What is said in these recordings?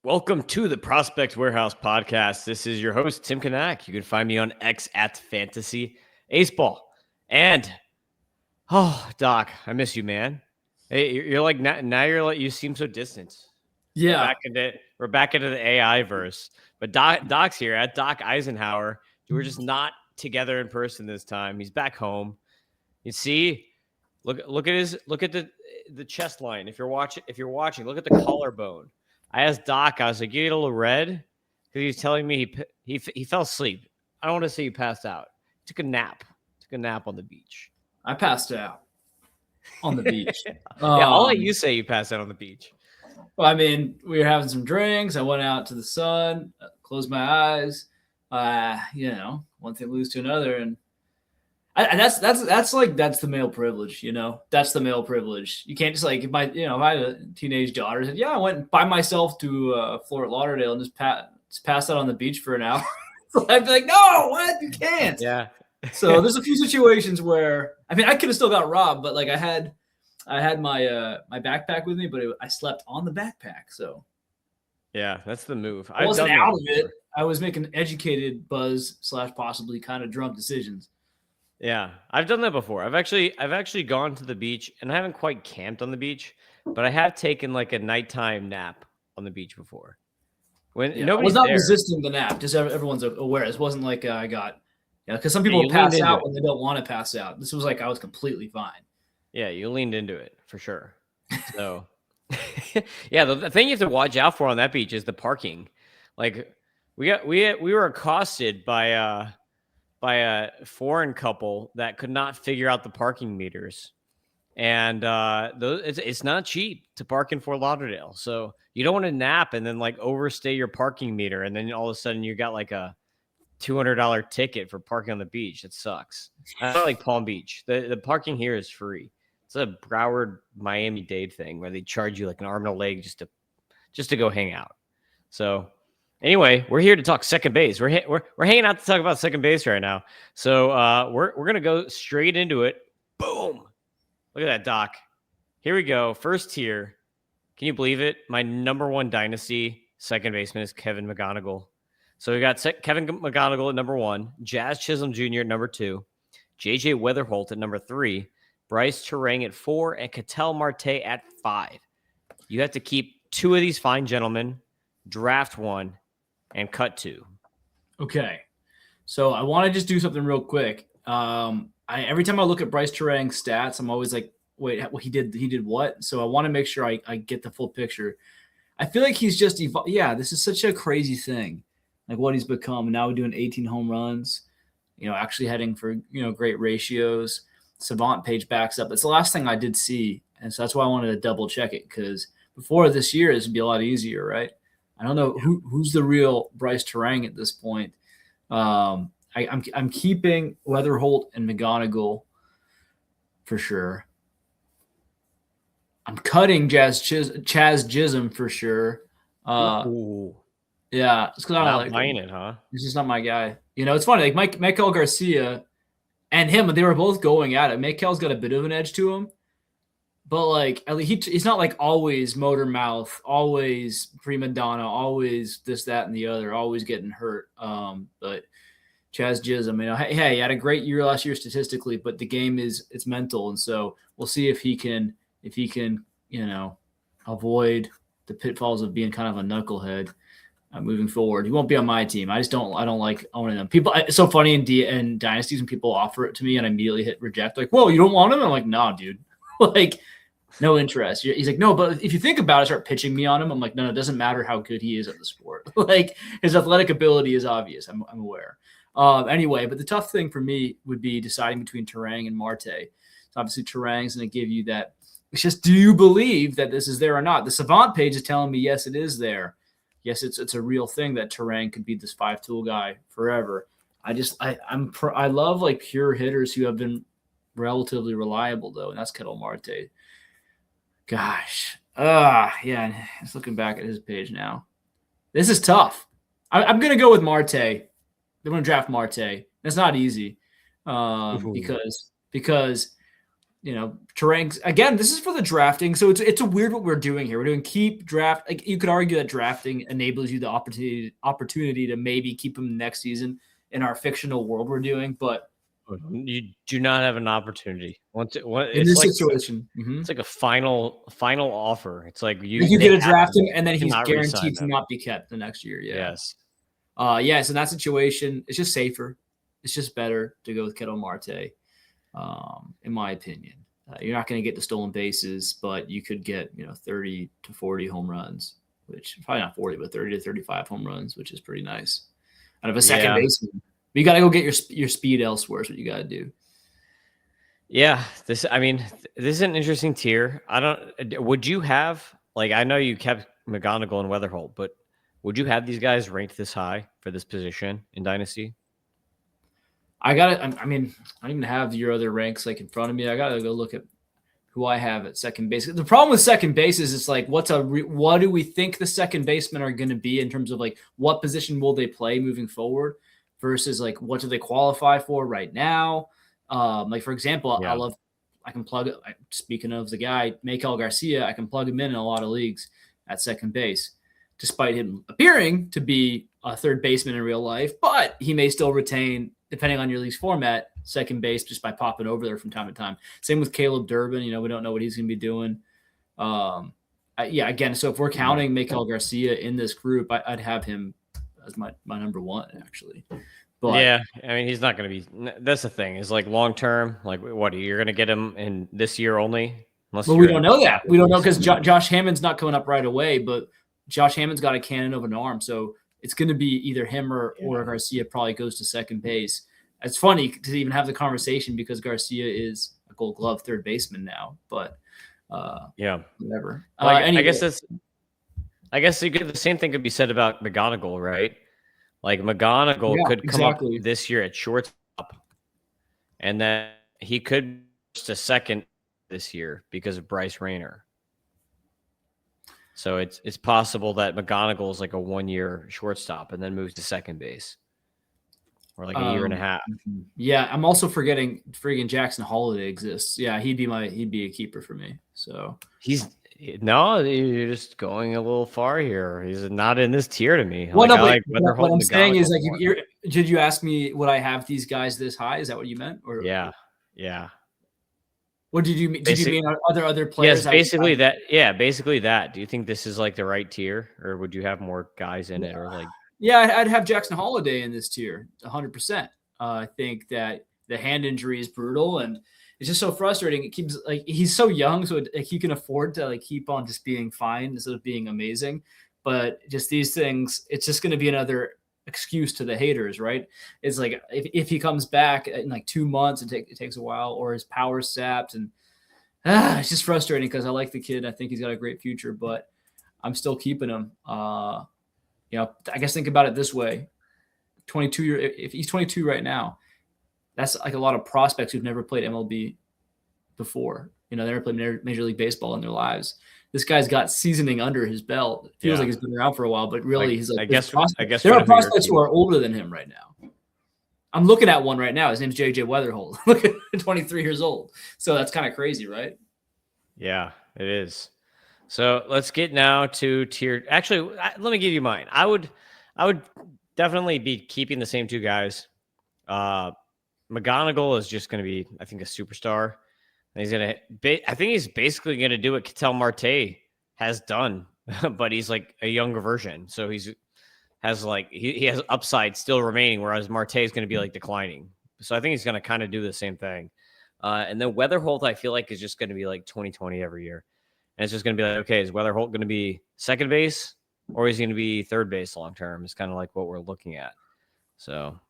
Welcome to the Prospect Warehouse podcast. This is your host, Tim Kanak. You can find me on X at Fantasy Aceball. And, Doc, I miss you, man. Hey, you're like, now you're like, you seem so distant. Yeah. We're back into the AI verse. But Doc's here at Doc Eisenhower. We're just not together in person this time. He's back home. You see, look at the chest line. If you're watching, look at the collarbone. I asked Doc, I was like, you get a little red? Because he was telling me he fell asleep. I don't want to say he passed out. He took a nap on the beach. I passed out on the beach. Yeah, I'll let you say you passed out on the beach. Well, I mean, we were having some drinks. I went out to the sun, closed my eyes. One thing leads to another, and that's the male privilege. That's the male privilege. You can't just if I had a teenage daughter, said, I went by myself to Fort Lauderdale and just passed out on the beach for an hour. So I'd be like, no, what? You can't. Yeah. So there's a few situations where I could have still got robbed, but I had my my backpack with me, but I slept on the backpack. So yeah, that's the move. I wasn't out of it. I was making educated buzz / possibly kind of drunk decisions. Yeah, I've done that before. I've actually gone to the beach, and I haven't quite camped on the beach, but I have taken a nighttime nap on the beach before. When I was not resisting the nap, just everyone's aware. This wasn't like I got, because some people pass out when they don't want to pass out. This was I was completely fine. Yeah, you leaned into it for sure. So, yeah, the thing you have to watch out for on that beach is the parking. We were accosted by a foreign couple that could not figure out the parking meters. And it's not cheap to park in Fort Lauderdale. So you don't want to nap and then overstay your parking meter. And then all of a sudden you got a $200 ticket for parking on the beach. It sucks. I don't like Palm Beach. The parking here is free. It's a Broward, Miami-Dade thing where they charge you an arm and a leg just to go hang out. So anyway, we're here to talk second base. We're hanging out to talk about second base right now. So we're gonna go straight into it. Boom! Look at that, Doc. Here we go. First tier. Can you believe it? My number one dynasty second baseman is Kevin McGonigal. So we got Kevin McGonigal at number 1, Jazz Chisholm Jr. at number 2, JJ Weatherholt at number 3, Bryce Terang at 4, and Ketel Marte at 5. You have to keep 2 of these fine gentlemen, draft 1, and cut 2. Okay. So I want to just do something real quick. Every time I look at Bryce Terang's stats, I'm always like, wait, he did what? So I want to make sure I get the full picture. I feel like he's just this is such a crazy thing. What he's become. Now we're doing 18 home runs, actually heading for, great ratios. Savant page backs up. It's the last thing I did see. And so that's why I wanted to double check it, because before this year, this would be a lot easier, right? I don't know who's the real Bryce Terang at this point. I'm keeping Weatherholt and McGonigal for sure. I'm cutting Chaz Chisholm for sure. Yeah, it's because I don't like it, huh? This is not my guy. It's funny. Michael Garcia and him, they were both going at it. Michael's got a bit of an edge to him, but he's not always motor mouth, always prima donna, always this, that, and the other, always getting hurt. But Chaz Chisholm, hey, he had a great year last year statistically, but the game it's mental, and so we'll see if he can avoid the pitfalls of being kind of a knucklehead moving forward. He won't be on my team. I don't like owning them. It's so funny in dynasties when people offer it to me and I immediately hit reject. Whoa, you don't want him? I'm like, no, dude. No interest. He's like, no, but if you think about it, start pitching me on him. I'm like, no, it doesn't matter how good he is at the sport. His athletic ability is obvious. I'm aware. Anyway, but the tough thing for me would be deciding between Terang and Marte. So obviously Terang's going to give you that. It's just, do you believe that this is there or not? The Savant page is telling me, yes, it is there. Yes, it's a real thing that Terang could be this 5-tool guy forever. I love pure hitters who have been relatively reliable though, and that's Ketel Marte. Gosh, yeah. Just looking back at his page now, this is tough. I'm gonna go with Marte. They're gonna draft Marte. That's not easy because to rank again. This is for the drafting, so it's a weird what we're doing here. We're doing keep draft. Like you could argue that drafting enables you the opportunity to maybe keep him next season in our fictional world we're doing, but you do not have an opportunity in it's this like situation. it's like a final offer. It's like Like you you they get to have draft him, and then he's cannot re-sign guaranteed to them. not be kept the next year. Yeah. Yes. So in that situation, it's just safer. It's just better to go with Ketel Marte, in my opinion. You're not going to get the stolen bases, but you could get 30 to 40 home runs, which probably not 40, but 30 to 35 home runs, which is pretty nice. Out of a second baseman, but you got to go get your speed elsewhere. Is what you got to do. Yeah, this is an interesting tier. Would you have, like, I know you kept McGonigal and Weatherholt, but would you have these guys ranked this high for this position in Dynasty? I got it. I don't even have your other ranks like in front of me. I got to go look at who I have at second base. The problem with second base is it's like, what do we think the second basemen are going to be in terms of like what position will they play moving forward versus like what do they qualify for right now? Like for example, Yeah. I can plug it. Speaking of the guy, Maikel Garcia, I can plug him in a lot of leagues at second base, despite him appearing to be a third baseman in real life, but he may still retain, depending on your league's format, second base just by popping over there from time to time. Same with Caleb Durbin. We don't know what he's going to be doing. Again, so if we're counting Maikel Garcia in this group, I'd have him as my number one, actually. But yeah, he's not going to be. That's the thing. Is like long term. Like, what you're going to get him in this year only? But we don't know that. We don't know because Josh Hammond's not coming up right away. But Josh Hammond's got a cannon of an arm, so it's going to be either him or Garcia probably goes to second base. It's funny to even have the conversation because Garcia is a Gold Glove third baseman now. But whatever. Like, I guess the same thing could be said about McGonigal, right? Like McGonigal could come up this year at shortstop, and then he could just a second this year because of Bryce Rayner. So it's possible that McGonigal is like a 1-year shortstop and then moves to second base, or like a year and a half. Yeah, I'm also forgetting friggin' Jackson Holiday exists. Yeah, he'd be a keeper for me. So you're just going a little far here. He's not in this tier to me. Well, what I'm saying is like, did you ask me would I have these guys this high? Is that what you meant? Or yeah. What did you mean? Did you mean other players? Yes, basically that. Yeah, basically that. Do you think this is like the right tier, or would you have more guys in it, or like? Yeah, I'd have Jackson Holiday in this tier, 100%. I think that the hand injury is brutal, and it's just so frustrating. It keeps like he's so young, so he can afford to like keep on just being fine instead of being amazing. But just these things, it's just going to be another excuse to the haters, right? It's like if he comes back in like 2 months, it takes a while, or his power's sapped, and it's just frustrating because I like the kid. I think he's got a great future, but I'm still keeping him. I guess think about it this way: 22 if he's 22 right now, that's like a lot of prospects who've never played MLB before. They never played Major League Baseball in their lives. This guy's got seasoning under his belt. It feels like he's been around for a while, but really he's like, I guess there are prospects who are older than him right now. I'm looking at one right now. His name's JJ Weatherholt. Look at 23 years old. So that's kind of crazy, right? Yeah, it is. So let's get now to tier. Actually, let me give you mine. I would definitely be keeping the same two guys. McGonigal is just going to be, I think, a superstar. And I think he's basically going to do what Ketel Marte has done, but he's like a younger version. So he has upside still remaining, whereas Marte is going to be like declining. So I think he's going to kind of do the same thing. And then Weatherholt, I feel like, is just going to be like 2020 every year. And it's just going to be like, okay, is Weatherholt going to be second base or is he going to be third base long term? It's kind of like what we're looking at. So,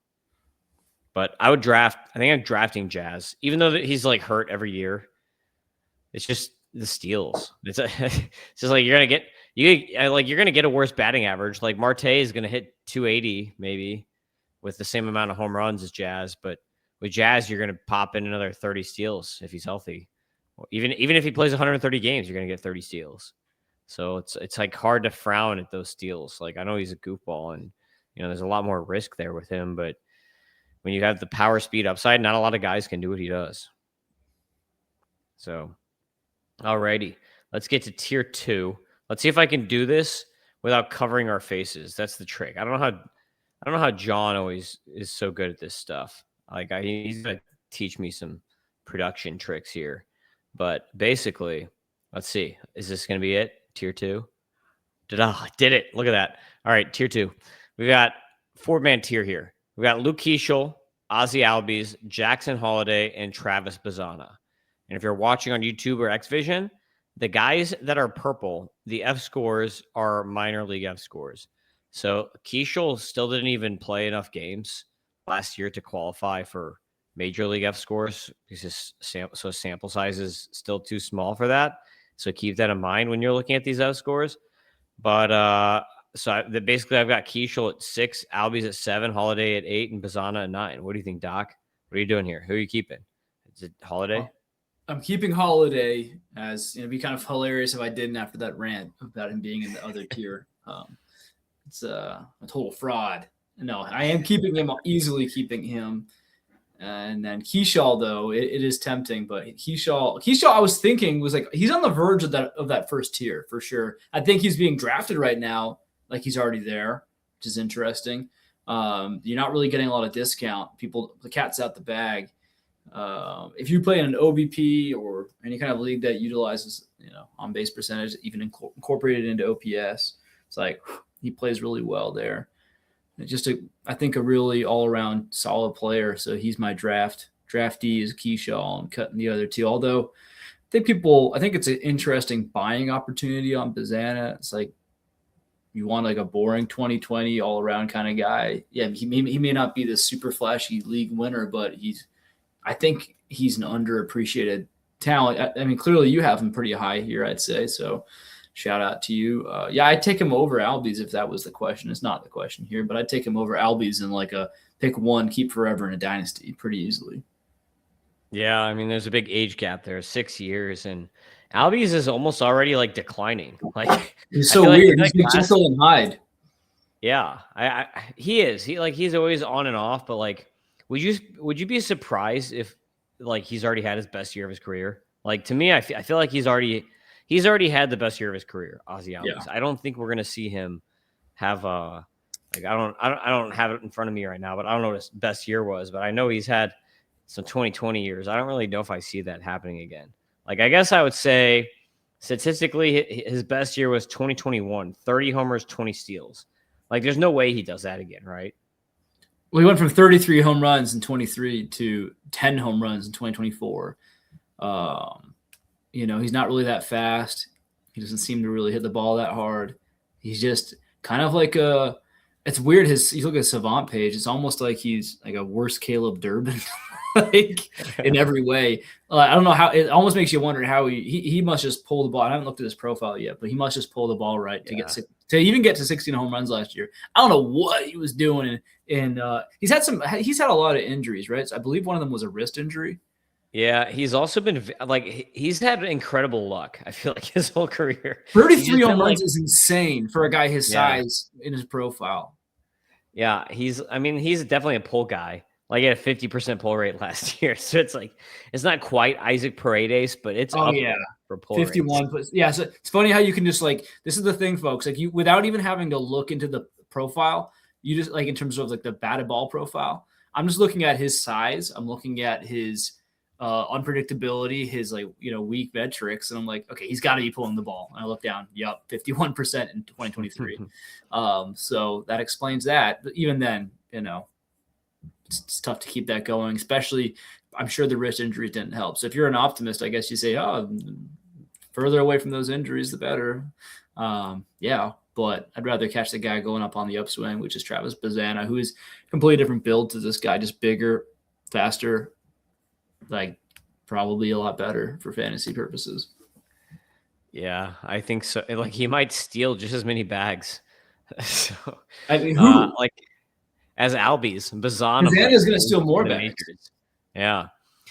but I think I'm drafting Jazz, even though he's like hurt every year. It's just the steals. It's just like you're going to get a worse batting average. Like Marte is going to hit 280 maybe with the same amount of home runs as Jazz, but with Jazz, you're going to pop in another 30 steals if he's healthy. Even if he plays 130 games, you're going to get 30 steals. So it's like hard to frown at those steals. Like I know he's a goofball, and there's a lot more risk there with him. But when you have the power speed upside, not a lot of guys can do what he does. So, alrighty, let's get to tier 2. Let's see if I can do this without covering our faces. That's the trick. I don't know how John always is so good at this stuff. Like he's gonna teach me some production tricks here. But basically, let's see. Is this gonna be it? Tier 2? Did it. Look at that. All right, tier 2. We got 4-man tier here. We got Luke Keeschel, Ozzy Albies, Jackson Holiday, and Travis Bazana. And if you're watching on YouTube or Xvision, the guys that are purple, the F scores are minor league F scores. So Keeschel still didn't even play enough games last year to qualify for major league F scores because sample size is still too small for that. So keep that in mind when you're looking at these F scores. But basically I've got Keeschel at 6, Albies at 7, Holiday at 8, and Bazana at 9. What do you think, Doc? What are you doing here? Who are you keeping? Is it Holiday? Well, I'm keeping Holiday, as it'd be kind of hilarious if I didn't after that rant about him being in the other tier. It's a total fraud. No, I am keeping him, easily keeping him. And then Keeschel, though, it is tempting, but Keeschel, I was thinking was like he's on the verge of that first tier for sure. I think he's being drafted right now, like he's already there, which is interesting. You're not really getting a lot of discount. The cat's out the bag. If you play in an OBP or any kind of league that utilizes, on base percentage, even incorporated into OPS, it's like he plays really well there. Just I think a really all around solid player. So he's my draftee is Keeschel. I'm cutting the other two. Although I think it's an interesting buying opportunity on Bazana. It's like you want like a boring 2020 all around kind of guy. Yeah, he may not be the super flashy league winner, but I think he's an underappreciated talent. I mean, clearly you have him pretty high here, I'd say. So shout out to you. Yeah, I'd take him over Albies if that was the question. It's not the question here, but I'd take him over Albies in like a pick one, keep forever in a dynasty pretty easily. Yeah, I mean, there's a big age gap there, 6 years, and Albies is almost already like declining. Like he's so weird. He's like Jekyll and Hyde. Yeah, he is. He's always on and off, but like, would you be surprised if like he's already had his best year of his career? Like to me, I feel like he's already had the best year of his career, Ozzy Albies. Yeah. I don't think we're gonna see him have I don't have it in front of me right now, but I don't know what his best year was. But I know he's had some 2020 years. I don't really know if I see that happening again. Like I guess I would say statistically his best year was 2021, 30 homers, 20 steals. Like there's no way he does that again, right? Well, he went from 33 home runs in 23 to 10 home runs in 2024. He's not really that fast. He doesn't seem to really hit the ball that hard. He's just kind of like it's weird. You look at his Savant page, it's almost like he's like a worse Caleb Durbin, like in every way. I don't know how. It almost makes you wonder how he must just pull the ball. I haven't looked at his profile yet, but he must just pull the ball right to even get to 16 home runs last year. I don't know what he was doing, and he's had a lot of injuries, right? So I believe one of them was a wrist injury. Yeah, he's also been like he's had incredible luck. I feel like his whole career. 33 home runs is insane for a guy his size in his profile. Yeah, he's definitely a pull guy. Like he had a 50% pull rate last year, so it's like it's not quite Isaac Paredes, but it's up for pull 51. Rates. Yeah, so it's funny how you can just like this is the thing, folks. Like you without even having to look into the profile, you just like in terms of like the batted ball profile. I'm just looking at his size. I'm looking at his unpredictability, his weak metrics, and I'm like, okay, he's got to be pulling the ball. And I look down, 51% in 2023. So that explains that. But even then, it's tough to keep that going, especially I'm sure the wrist injuries didn't help. So if you're an optimist, I guess you say, further away from those injuries, the better. But I'd rather catch the guy going up on the upswing, which is Travis Bazana, who is a completely different build to this guy, just bigger, faster, like probably a lot better for fantasy purposes. Yeah, I think so. Like he might steal just as many bags. So I mean, who? Like as Albies, Bazana is going to steal more bags. Majors. Yeah,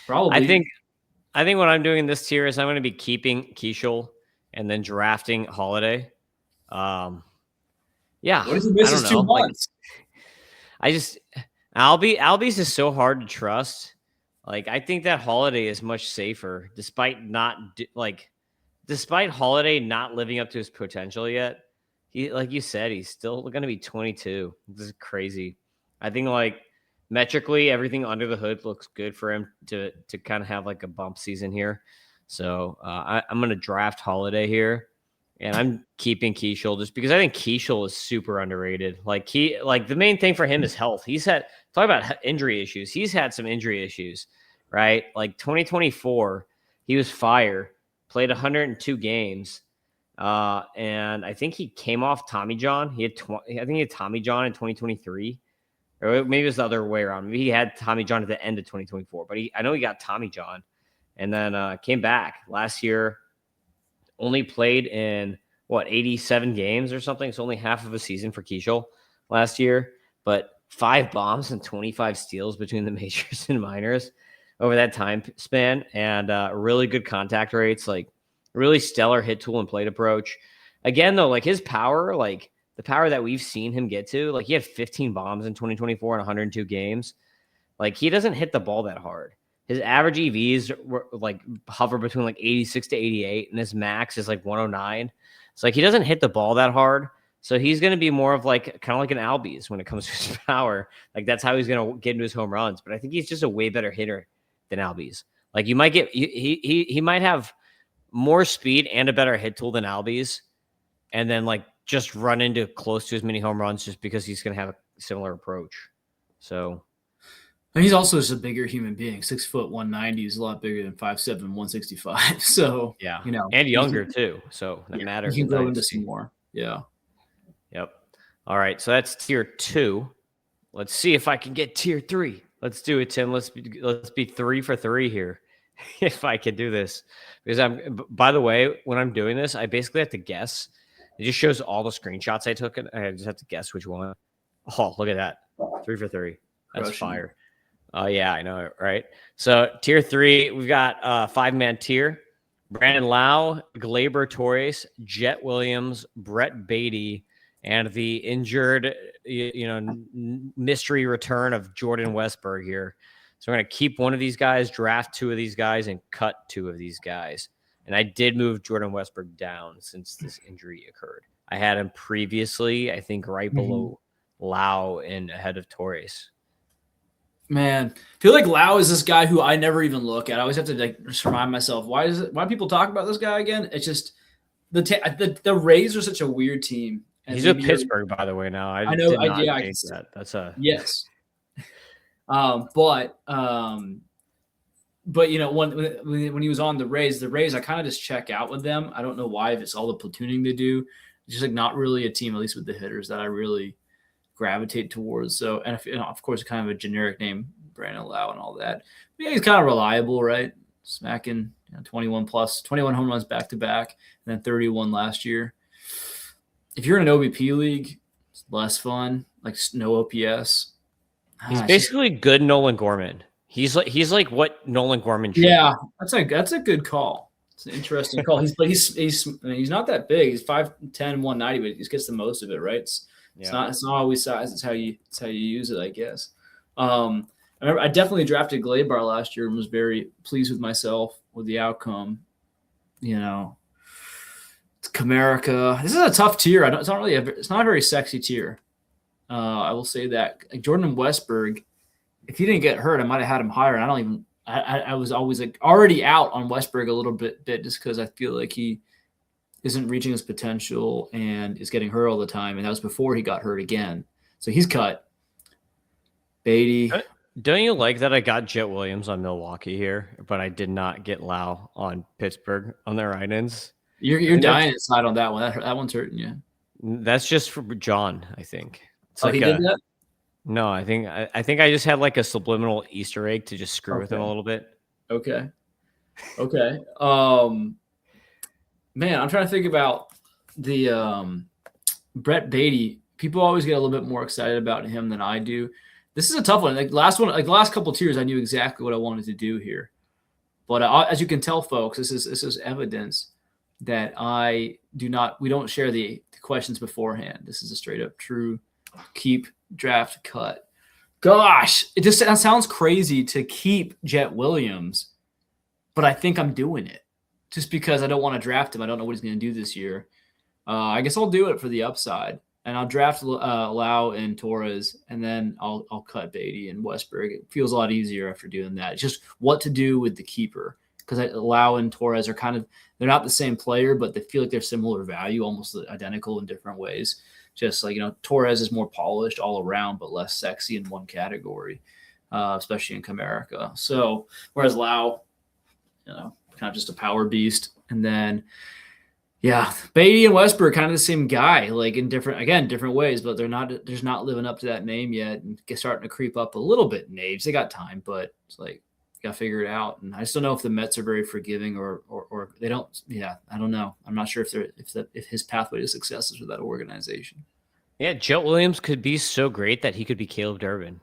probably. I think what I'm doing this tier is I'm going to be keeping Keeschel and then drafting Holiday. Yeah. What if he misses 2 months? Albies is so hard to trust Like, I think that Holiday is much safer, despite despite Holiday not living up to his potential yet. He, like you said, he's still going to be 22. This is crazy. I think like metrically, everything under the hood looks good for him to kind of have like a bump season here. So I'm going to draft Holiday here, and I'm keeping Keishel just because I think Keishel is super underrated. Like the main thing for him is health. He's had talk about injury issues. He's had some injury issues, right? Like 2024, he was fire, played 102 games. And I think he came off Tommy John. I think he had Tommy John in 2023, or maybe it was the other way around. Maybe he had Tommy John at the end of 2024, but I know he got Tommy John, and then came back last year. Only played in 87 games or something. It's only half of a season for Keishel last year, but 5 bombs and 25 steals between the majors and minors over that time span, and really good contact rates, like really stellar hit tool and plate approach. Again, though, like his power, like the power that we've seen him get to, like he had 15 bombs in 2024 in 102 games. Like he doesn't hit the ball that hard. His average EVs were like hover between like 86 to 88, and his max is like 109. So like he doesn't hit the ball that hard. So he's going to be more of like kind of like an Albies when it comes to his power. Like that's how he's going to get into his home runs. But I think he's just a way better hitter than Albies. Like you might get he might have more speed and a better hit tool than Albies, and then like just run into close to as many home runs just because he's going to have a similar approach. So. And he's also just a bigger human being. 6 foot 190 is a lot bigger than 5'7", 165. So yeah, you know, and younger too. So that matters. You can grow into some more. Yeah. Yep. All right. So that's tier 2. Let's see if I can get tier 3. Let's do it, Tim. Let's be 3 for 3 here, if I can do this. Because by the way, when I'm doing this, I basically have to guess. It just shows all the screenshots I took, and I just have to guess which one. Oh, look at that. 3 for 3. That's Russian. Fire. Oh, yeah, I know, right? So tier 3, we've got 5-man tier. Brandon Lau, Gleyber Torres, Jet Williams, Brett Beatty, and the injured, mystery return of Jordan Westburg here. So we're going to keep one of these guys, draft 2 of these guys, and cut 2 of these guys. And I did move Jordan Westburg down since this injury occurred. I had him previously, I think, right below Lau and ahead of Torres. Man, I feel like Lau is this guy who I never even look at. I always have to just remind myself, why do people talk about this guy again? It's just the Rays are such a weird team. And he's with Pittsburgh, by the way. Now I know. I can see that. That's a yes. But you know, when he was on the Rays, I kind of just check out with them. I don't know why, if it's all the platooning they do. It's just like not really a team, at least with the hitters, that I really gravitate towards. So, and if, of course, kind of a generic name, Brandon Lau and all that. But yeah, he's kind of reliable, right? Smacking 21 home runs back to back, and then 31 last year. If you're in an OBP league, it's less fun, like no OPS. He's basically good Nolan Gorman. He's like what Nolan Gorman should be. That's a good call. It's an interesting call. He's not that big. He's 5'10", 190, but he gets the most of it, right? It's not always size. It's how you use it, I guess. I definitely drafted Gleyber last year and was very pleased with myself with the outcome. You know, it's Comerica. This is a tough tier. It's not a very sexy tier. I will say that. Like Jordan Westburg, if he didn't get hurt, I might have had him higher. And I was always like already out on Westburg a little bit just because I feel like he isn't reaching his potential and is getting hurt all the time. And that was before he got hurt again. So he's cut. Beatty. Don't you like that I got Jet Williams on Milwaukee here, but I did not get Lau on Pittsburgh on their write-ins? You're dying inside on that one. That one's hurting you. That's just for John, I think. It's he did that? No, I think I just had like a subliminal Easter egg to just screw with him a little bit. Okay. Man, I'm trying to think about the Brett Beatty. People always get a little bit more excited about him than I do. This is a tough one. Like the last couple of tiers, I knew exactly what I wanted to do here. But as you can tell, folks, this is evidence that we don't share the questions beforehand. This is a straight up true keep, draft, cut. Gosh, it just sounds crazy to keep Jet Williams, but I think I'm doing it just because I don't want to draft him. I don't know what he's going to do this year. I guess I'll do it for the upside, and I'll draft Lau and Torres, and then I'll cut Beatty and Westberg. It feels a lot easier after doing that. It's just what to do with the keeper, because Lau and Torres are they're not the same player, but they feel like they're similar value, almost identical in different ways. Just like, Torres is more polished all around, but less sexy in one category, especially in Comerica. So whereas Lau, kind of just a power beast, and then. Yeah, Beatty and Westberg kind of the same guy, like in different ways, but they're not living up to that name yet, and starting to creep up a little bit in age. They got time, but it's like you got to figure it out. And I just don't know if the Mets are very forgiving or they don't. Yeah, I don't know. I'm not sure if his pathway to success is with that organization. Yeah, Jet Williams could be so great that he could be Caleb Durbin.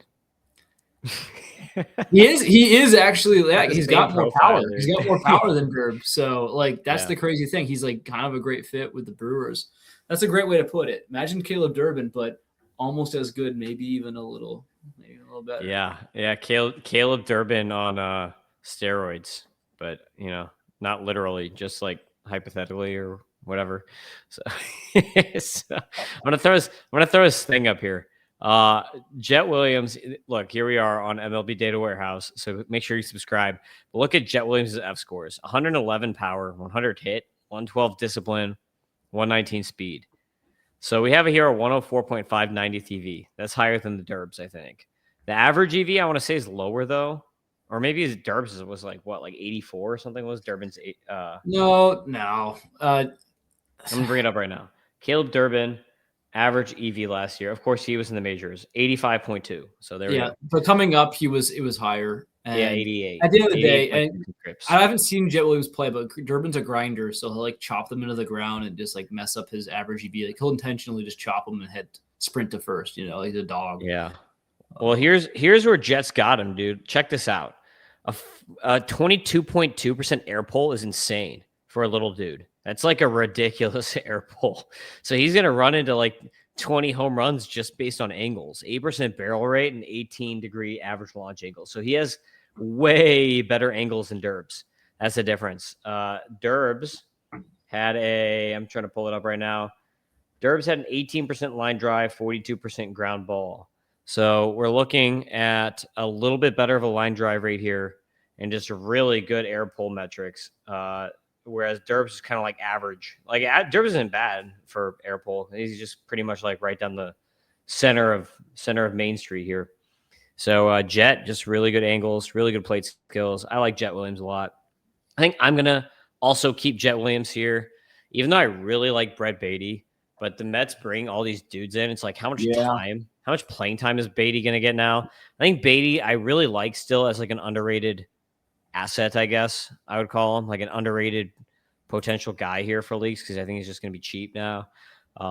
He is actually, yeah, he's got more power. Dude. He's got more power than Derb. So like that's the crazy thing. He's like kind of a great fit with the Brewers. That's a great way to put it. Imagine Caleb Durbin, but almost as good, maybe even a little better. Yeah. Caleb Durbin on steroids, but not literally, just like hypothetically or whatever. So, I'm gonna throw this thing up here. Jet Williams, look, here we are on MLB Data Warehouse, so make sure you subscribe. But look at Jet Williams' F scores: 111 power, 100 hit, 112 discipline, 119 speed. So we have it here a 104.5 90 TV. That's higher than the Derbs, I think. The average EV, I want to say, is lower though, or maybe his Derbs was like 84 or something. Was Durbin's? No. I'm gonna bring it up right now. Caleb Durbin. Average EV last year. Of course, he was in the majors, 85.2. So there we go. But coming up, it was higher. And 88. At the end of the day, and I haven't seen Jet Williams play, but Durbin's a grinder, so he'll like chop them into the ground and just like mess up his average EV. Like he'll intentionally just chop them and hit sprint to first. Like a dog. Yeah. Well, here's where Jets got him, dude. Check this out. A 22.2% air pull is insane for a little dude. That's like a ridiculous air pull. So he's going to run into like 20 home runs just based on angles, 8% barrel rate and 18-degree average launch angle. So he has way better angles than Derbs. That's the difference. Derbs had I'm trying to pull it up right now. Derbs had an 18% line drive, 42% ground ball. So we're looking at a little bit better of a line drive rate here and just really good air pull metrics. Whereas Derbs is kind of like average. Like Derbs isn't bad for air pull. He's just pretty much like right down the center of Main Street here. So Jet, just really good angles, really good plate skills. I like Jet Williams a lot. I think I'm gonna also keep Jet Williams here, even though I really like Brett Beatty. But the Mets bring all these dudes in. It's like how much playing time is Beatty gonna get now? I think Beatty I really like still as like an underrated asset, I guess I would call him, like an underrated potential guy here for leagues because I think he's just going to be cheap now. But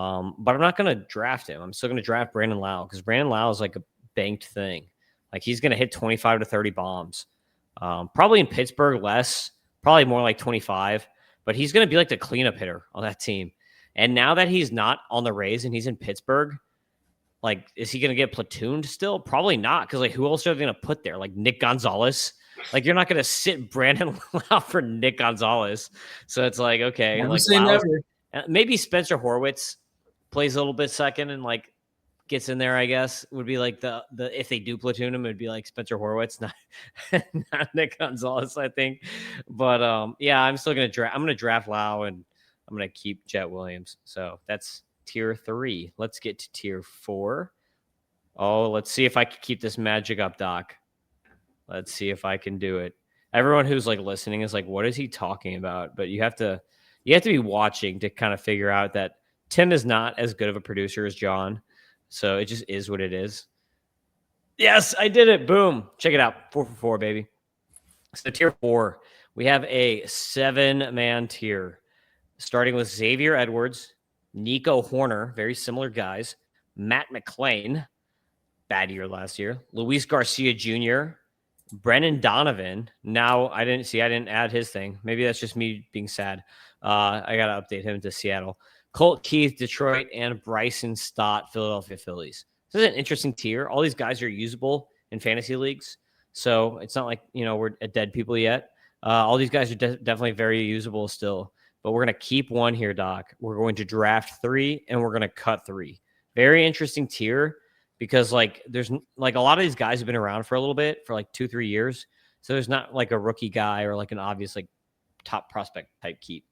I'm not going to draft him. I'm still going to draft Brandon Lau because Brandon Lau is like a banked thing. Like he's going to hit 25 to 30 bombs. Probably in Pittsburgh less, probably more like 25. But he's going to be like the cleanup hitter on that team. And now that he's not on the Rays and he's in Pittsburgh, like is he going to get platooned still? Probably not because like who else are they going to put there? Like Nick Gonzalez. Like you're not going to sit Brandon Lau for Nick Gonzalez. So it's like, okay, never like say never. Maybe Spencer Horwitz plays a little bit second and like gets in there, I guess would be like the if they do platoon him, it'd be like Spencer Horwitz, not Nick Gonzalez, I think. But yeah, I'm still going to draft. I'm going to draft Lau and I'm going to keep Jet Williams. So that's tier 3. Let's get to tier 4. Oh, let's see if I can keep this magic up, Doc. Let's see if I can do it. Everyone who's like listening is like, what is he talking about? But you have to be watching to kind of figure out that Tim is not as good of a producer as John. So it just is what it is. Yes, I did it. Boom. Check it out. 4 for 4, baby. So tier 4, we have a 7-man tier starting with Xavier Edwards, Nico Horner, very similar guys, Matt McClain, bad year last year, Luis Garcia Jr., Brennan Donovan. Now I didn't add his thing. Maybe that's just me being sad. I got to update him to Seattle. Colt Keith, Detroit, and Bryson Stott, Philadelphia Phillies. This is an interesting tier. All these guys are usable in fantasy leagues, so it's not like we're at dead people yet. All these guys are definitely very usable still. But we're gonna keep one here, Doc. We're going to draft 3 and we're gonna cut 3. Very interesting tier because there's like a lot of these guys have been around for a little bit, for like 2-3 years. So there's not like a rookie guy or like an obvious like top prospect type keep.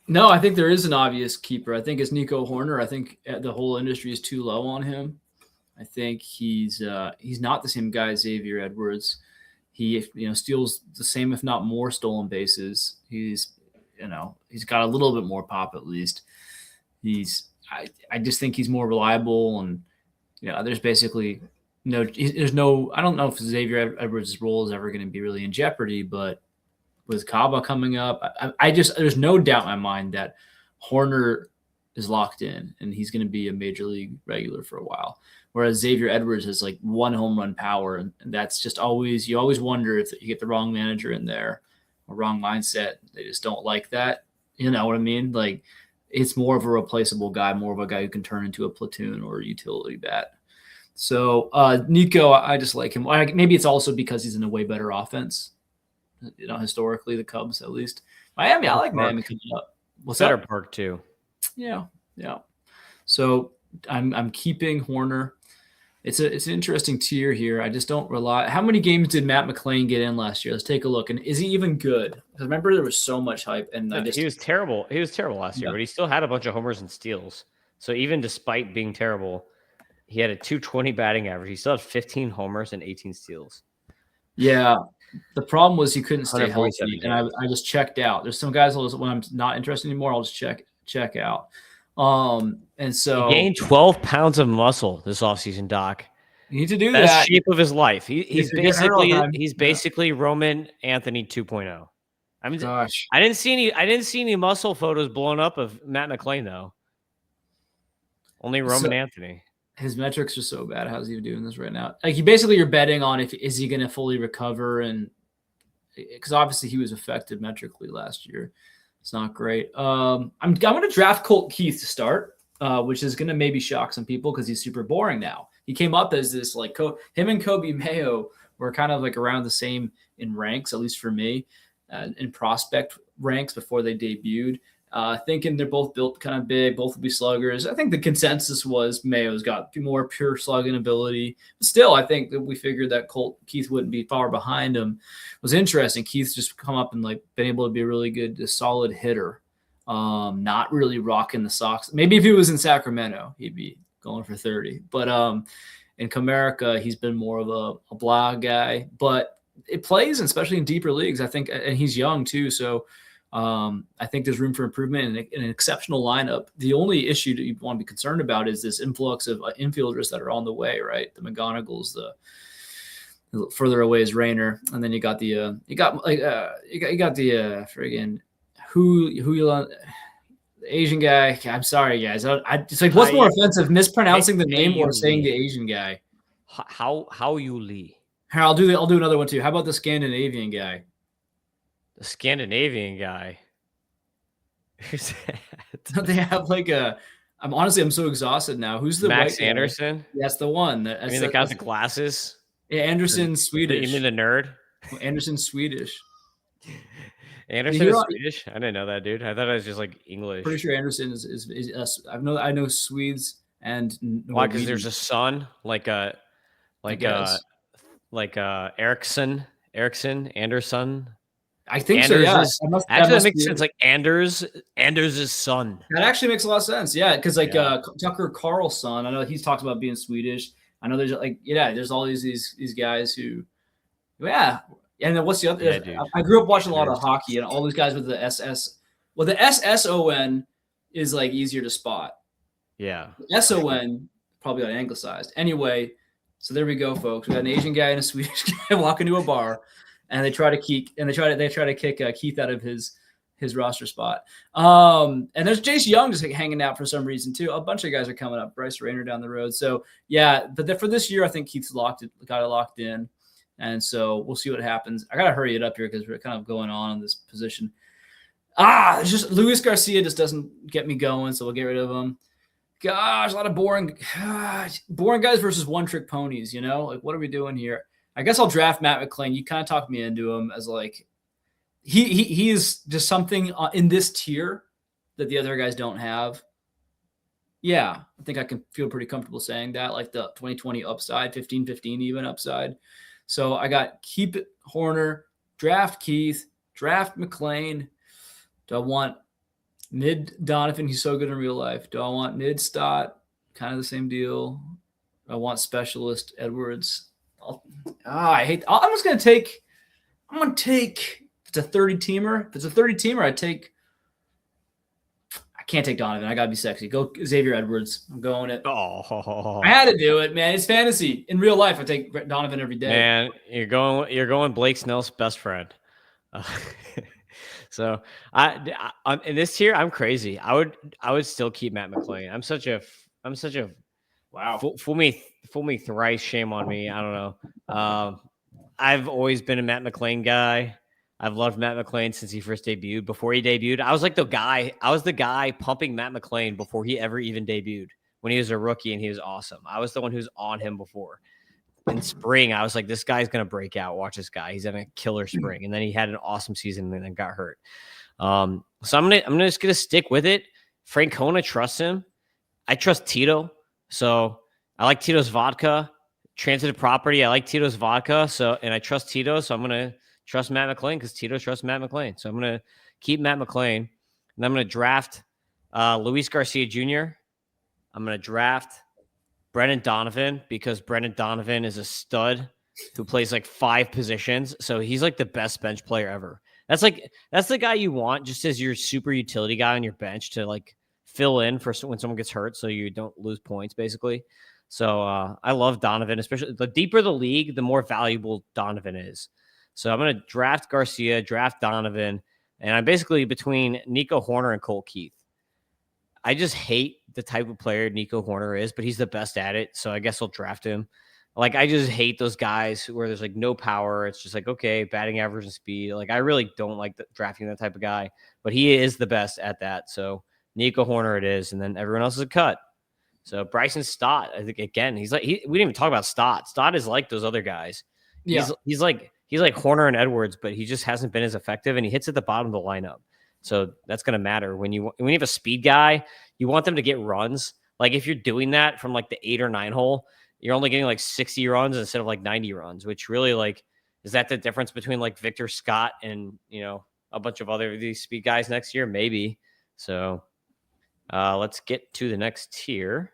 No, I think there is an obvious keeper. I think it's Nico Horner. I think the whole industry is too low on him. I think he's not the same guy as Xavier Edwards. He steals the same, if not more, stolen bases. He's got a little bit more pop at least. I just think he's more reliable, and there's basically there's no. I don't know if Xavier Edwards' role is ever going to be really in jeopardy, but with Kaba coming up, there's no doubt in my mind that Horner is locked in and he's going to be a major league regular for a while. Whereas Xavier Edwards has like 1 home run power, and that's just you always wonder if you get the wrong manager in there, or wrong mindset. They just don't like that. You know what I mean? Like, it's more of a replaceable guy, more of a guy who can turn into a platoon or a utility bat. So Nico, I just like him. Maybe it's also because he's in a way better offense. Historically, the Cubs, at least. Miami, I like Miami coming up. What's better park too? Yeah. So I'm keeping Horner. It's an interesting tier here. I just don't rely. How many games did Matt McClain get in last year? Let's take a look. And is he even good? Because remember, there was so much hype, and he was terrible. He was terrible last year, but he still had a bunch of homers and steals. So even despite being terrible, he had a 220 batting average. He still had 15 homers and 18 steals. Yeah. The problem was he couldn't stay healthy, and I just checked out. There's some guys when I'm not interested anymore, I'll just check out. And so he gained 12 pounds of muscle this offseason, Doc. You need to do Best that. shape of his life. He's basically Roman Anthony 2.0. I mean, gosh, I didn't see any muscle photos blown up of Matt McClain though. Only Roman Anthony. His metrics are so bad. How's he doing this right now? Like, you're betting on is he going to fully recover, and because obviously he was affected metrically last year. It's not great. I'm going to draft Colt Keith to start, which is going to maybe shock some people because he's super boring now. He came up as this him and Kobe Mayo were kind of like around the same in ranks, at least for me, in prospect ranks before they debuted. Thinking they're both built kind of big, both will be sluggers. I think the consensus was Mayo's got more pure slugging ability. But still, I think that we figured that Keith wouldn't be far behind him. It was interesting. Keith's just come up and been able to be a really good, solid hitter. Not really rocking the Sox. Maybe if he was in Sacramento, he'd be going for 30. But in Comerica, he's been more of a blah guy. But it plays, especially in deeper leagues, I think, and he's young too, so I think there's room for improvement and an exceptional lineup. The only issue that you want to be concerned about is this influx of infielders that are on the way, right? The McGonagalls, the further away is Rayner, and then you got the Asian guy. I'm sorry, guys. It's like, what's more offensive, mispronouncing the name or saying the Asian guy? How you Lee? Here, I'll do another one too. How about the Scandinavian guy? The Scandinavian guy. Who's that? They have I'm so exhausted now. Who's the Max white Anderson? Guy? That's the one. The guy with the glasses. Yeah, Anderson's Swedish. You mean the nerd? Anderson's Swedish. Anderson is Swedish? I didn't know that, dude. I thought it was just like English. Pretty sure Anderson is I know Swedes and why? Because there's a son, Erickson, Anderson. I think Anders so. Yeah, that makes sense. Like Anders' son. That actually makes a lot of sense. Yeah, because Tucker Carlson, I know he's talked about being Swedish. I know there's there's all these guys who, yeah. And then what's the other? Yeah, I grew up watching a lot of hockey, and all these guys with the SS. Well, the SSON is easier to spot. Yeah. The SON probably got anglicized. Anyway, so there we go, folks. We got an Asian guy and a Swedish guy walk into a bar. And they try to kick Keith out of his roster spot. And there's Jace Young just hanging out for some reason too. A bunch of guys are coming up. Bryce Rayner down the road. So yeah, but for this year, I think Keith's got it locked in, and so we'll see what happens. I gotta hurry it up here because we're kind of going on in this position. It's just Luis Garcia just doesn't get me going, so we'll get rid of him. Gosh, a lot of boring guys versus one-trick ponies, Like, what are we doing here? I guess I'll draft Matt McClain. You kind of talked me into him as like he is just something in this tier that the other guys don't have. Yeah, I think I can feel pretty comfortable saying that, like the 2020 upside, 15-15 even upside. So I got keep it Horner, draft Keith, draft McClain. Do I want mid Donovan? He's so good in real life. Do I want mid Stott? Kind of the same deal. I want specialist Edwards. I hate. I'm just gonna take. I'm gonna take. If it's a 30-teamer. If it's a 30-teamer, I can't take Donovan. I gotta be sexy. Go Xavier Edwards. I'm going it. Oh, I had to do it, man. It's fantasy. In real life, I take Donovan every day. Man, you're going Blake Snell's best friend. So I'm in this tier. I'm crazy. I would still keep Matt McClain. I'm such a wow. Fool me thrice. Shame on me. I don't know. I've always been a Matt McClain guy. I've loved Matt McClain since he first debuted. Before he debuted, I was the guy pumping Matt McClain before he ever even debuted. When he was a rookie and he was awesome. I was the one who was on him before. In spring, I was like, this guy's going to break out. Watch this guy. He's having a killer spring. And then he had an awesome season and then got hurt. So I'm just going to stick with it. Francona trusts him. I trust Tito. So I like Tito's vodka. Transitive property. I like Tito's vodka. And I trust Tito. So I'm going to trust Matt McClain because Tito trusts Matt McClain. So I'm going to keep Matt McClain. And I'm going to draft Luis Garcia Jr. I'm going to draft Brendan Donovan because Brendan Donovan is a stud who plays like 5 positions. So he's like the best bench player ever. That's the guy you want just as your super utility guy on your bench to like fill in for when someone gets hurt so you don't lose points basically. So I love Donovan, especially the deeper the league, the more valuable Donovan is. So I'm going to draft Garcia, draft Donovan, and I'm basically between Nico Horner and Cole Keith. I just hate the type of player Nico Horner is, but he's the best at it. So I guess I'll draft him. Like, I just hate those guys where there's like no power. It's just like, okay, batting average and speed. Like, I really don't like drafting that type of guy, but he is the best at that. So Nico Horner it is. And then everyone else is a cut. So Bryson Stott, I think again, we didn't even talk about Stott. Stott is like those other guys. Yeah. He's like Horner and Edwards, but he just hasn't been as effective and he hits at the bottom of the lineup. So that's going to matter when you have a speed guy, you want them to get runs. Like if you're doing that from like the 8 or 9 hole, you're only getting like 60 runs instead of like 90 runs, which really like, is that the difference between like Victor Scott and, a bunch of other these speed guys next year? Maybe. So let's get to the next tier.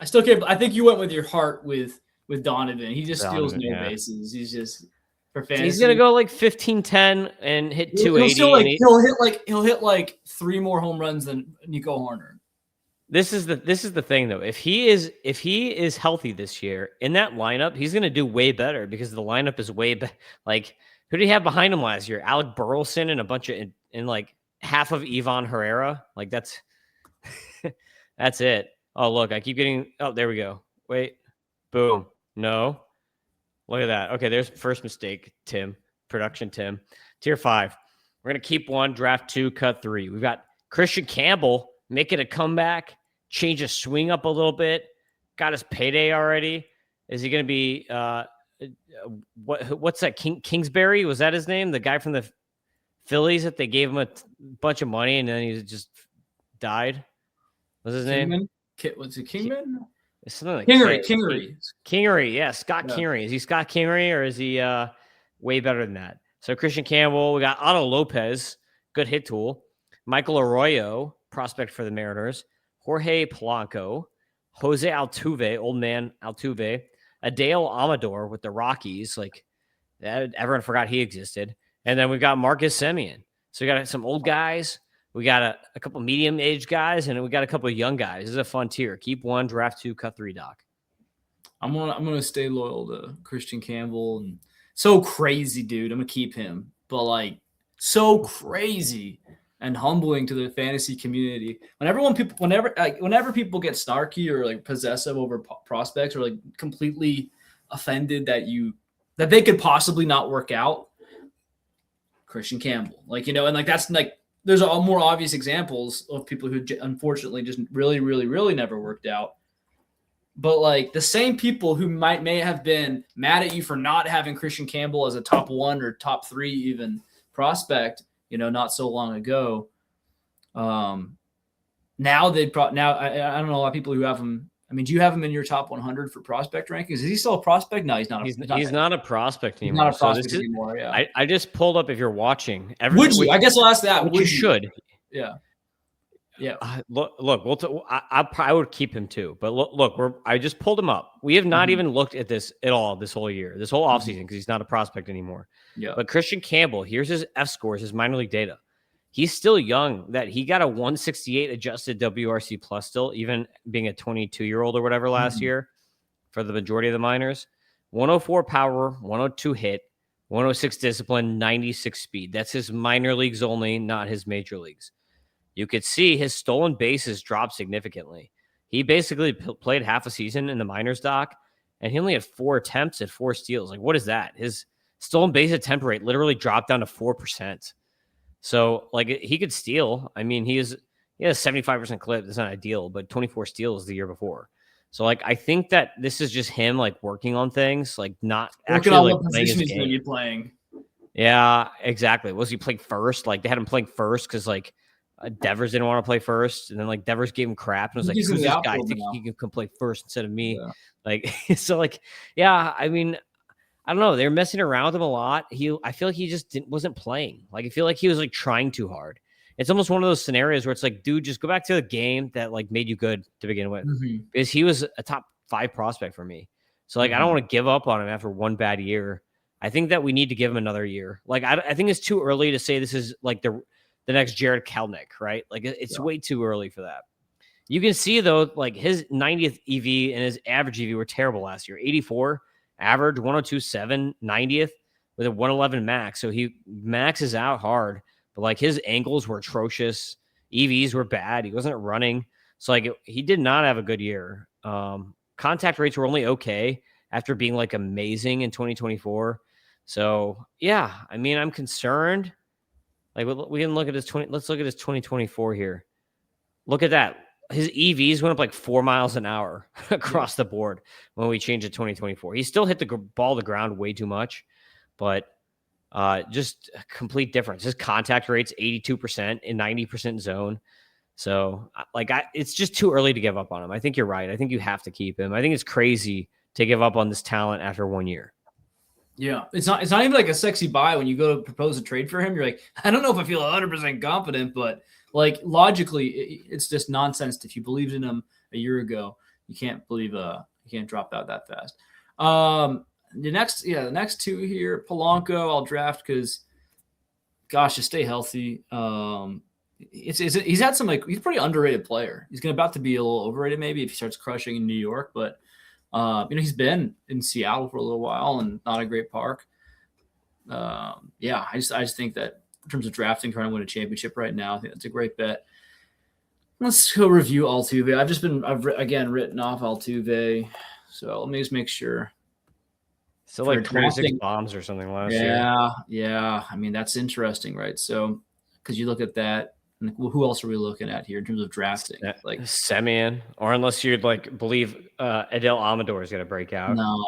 I still can't. I think you went with your heart with Donovan. He just steals no bases. He's just for fantasy. He's gonna go like 15-10 and hit 280. He'll hit like 3 more home runs than Nico Horner. This is the thing though. If he is healthy this year in that lineup, he's gonna do way better because the lineup is way better. Like who did he have behind him last year? Alec Burleson and a bunch of and like half of Ivan Herrera. Like that's that's it. Oh look, I keep getting. Oh, there we go. Wait, boom. No. Look at that. Okay, there's first mistake, Tim. Production Tim. Tier 5. We're going to keep 1, draft 2, cut 3. We've got Christian Campbell making a comeback, change his swing up a little bit. Got his payday already. Is he going to be what's that? Kingsbury? Was that his name? The guy from the Phillies that they gave him a bunch of money and then he just died? What's his name? Was it Kingman? It's something like Kingery. Yeah, Scott Kingery. Is he Scott Kingery or is he way better than that? So Christian Campbell, we got Otto Lopez, good hit tool. Michael Arroyo, prospect for the Mariners. Jorge Polanco, Jose Altuve, old man Altuve. Adele Amador with the Rockies, like that, everyone forgot he existed. And then we've got Marcus Semien. So we got some old guys. We got a couple medium-aged guys, and we got a couple of young guys. This is a fun tier. Keep 1, draft 2, cut 3, Doc. I'm gonna stay loyal to Christian Campbell. And so crazy, dude. I'm gonna keep him, but like so crazy and humbling to the fantasy community. Whenever people get snarky or like possessive over prospects or like completely offended that they could possibly not work out, Christian Campbell, and like that's like. there's all more obvious examples of people who unfortunately just really, really, really never worked out. But like the same people who may have been mad at you for not having Christian Campbell as a top 1 or top 3 even prospect, not so long ago. Now I don't know a lot of people who have him. I mean, do you have him in your top 100 for prospect rankings? Is he still a prospect? No, he's not. He's not a prospect He's anymore. not a prospect anymore. Yeah. I just pulled up if you're watching. Would you? I guess I'll ask that. Would you should. Yeah. Yeah. Look. I would keep him too. But look, I just pulled him up. We have not even looked at this at all this whole year, this whole offseason, because he's not a prospect anymore. Yeah. But Christian Campbell, here's his F scores, his minor league data. He's still young. That he got a 168 adjusted WRC plus still, even being a 22-year-old or whatever last year for the majority of the minors. 104 power, 102 hit, 106 discipline, 96 speed. That's his minor leagues only, not his major leagues. You could see his stolen bases dropped significantly. He basically played half a season in the minors, Doc, and he only had 4 attempts at 4 steals. Like, what is that? His stolen base attempt rate literally dropped down to 4%. So, like, he could steal. I mean, he has a 75% clip. That's not ideal, but 24 steals the year before. So, like, I think that this is just him, like, working on things, like, not working actually on like what position he's going to be playing. Yeah, exactly. Was he playing first? Like, they had him playing first because, like, Devers didn't want to play first, and then like Devers gave him crap and was like, "Who's this guy? I think he can play first instead of me." Yeah. Like, so, like, yeah. I mean, I don't know. They're messing around with him a lot. I feel like he just wasn't playing. Like, I feel like he was like trying too hard. It's almost one of those scenarios where it's like, dude, just go back to the game that like made you good to begin with, because he was a top 5 prospect for me. So like, I don't want to give up on him after one bad year. I think that we need to give him another year. Like, I think it's too early to say this is like the next Jared Kelenic, right? Like, it's way too early for that. You can see, though, like his 90th EV and his average EV were terrible last year. 84 average, 102.7, 90th with a 111 max. So he maxes out hard, but like his angles were atrocious. EVs were bad. He wasn't running. So like he did not have a good year. Contact rates were only okay after being like amazing in 2024. So yeah, I mean, I'm concerned. Like, we can look at his let's look at his 2024 here. Look at that. His EVs went up like 4 miles an hour across the board when we changed to 2024. He still hit the ball to the ground way too much, but just a complete difference. His contact rate's 82% in 90% zone. So like, it's just too early to give up on him. I think you're right. I think you have to keep him. I think it's crazy to give up on this talent after 1 year. Yeah, it's not even like a sexy buy when you go to propose a trade for him. You're like, I don't know if I feel 100% confident, but like logically, it's just nonsense. If you believed in him a year ago, you can't drop out that fast. The next 2 here, Polanco, I'll draft because, gosh, just stay healthy. He's had some he's a pretty underrated player. He's about to be a little overrated maybe if he starts crushing in New York, but. He's been in Seattle for a little while and not a great park. I just think that in terms of drafting, trying to win a championship right now, I think that's a great bet. Let's go review Altuve. I've written off Altuve, so let me just make sure. So like 26 bombs or something last year. Yeah. I mean, that's interesting, right? So, because you look at that. Who else are we looking at here in terms of drafting? Like Semien, or unless you'd like believe Adele Amador is going to break out. No.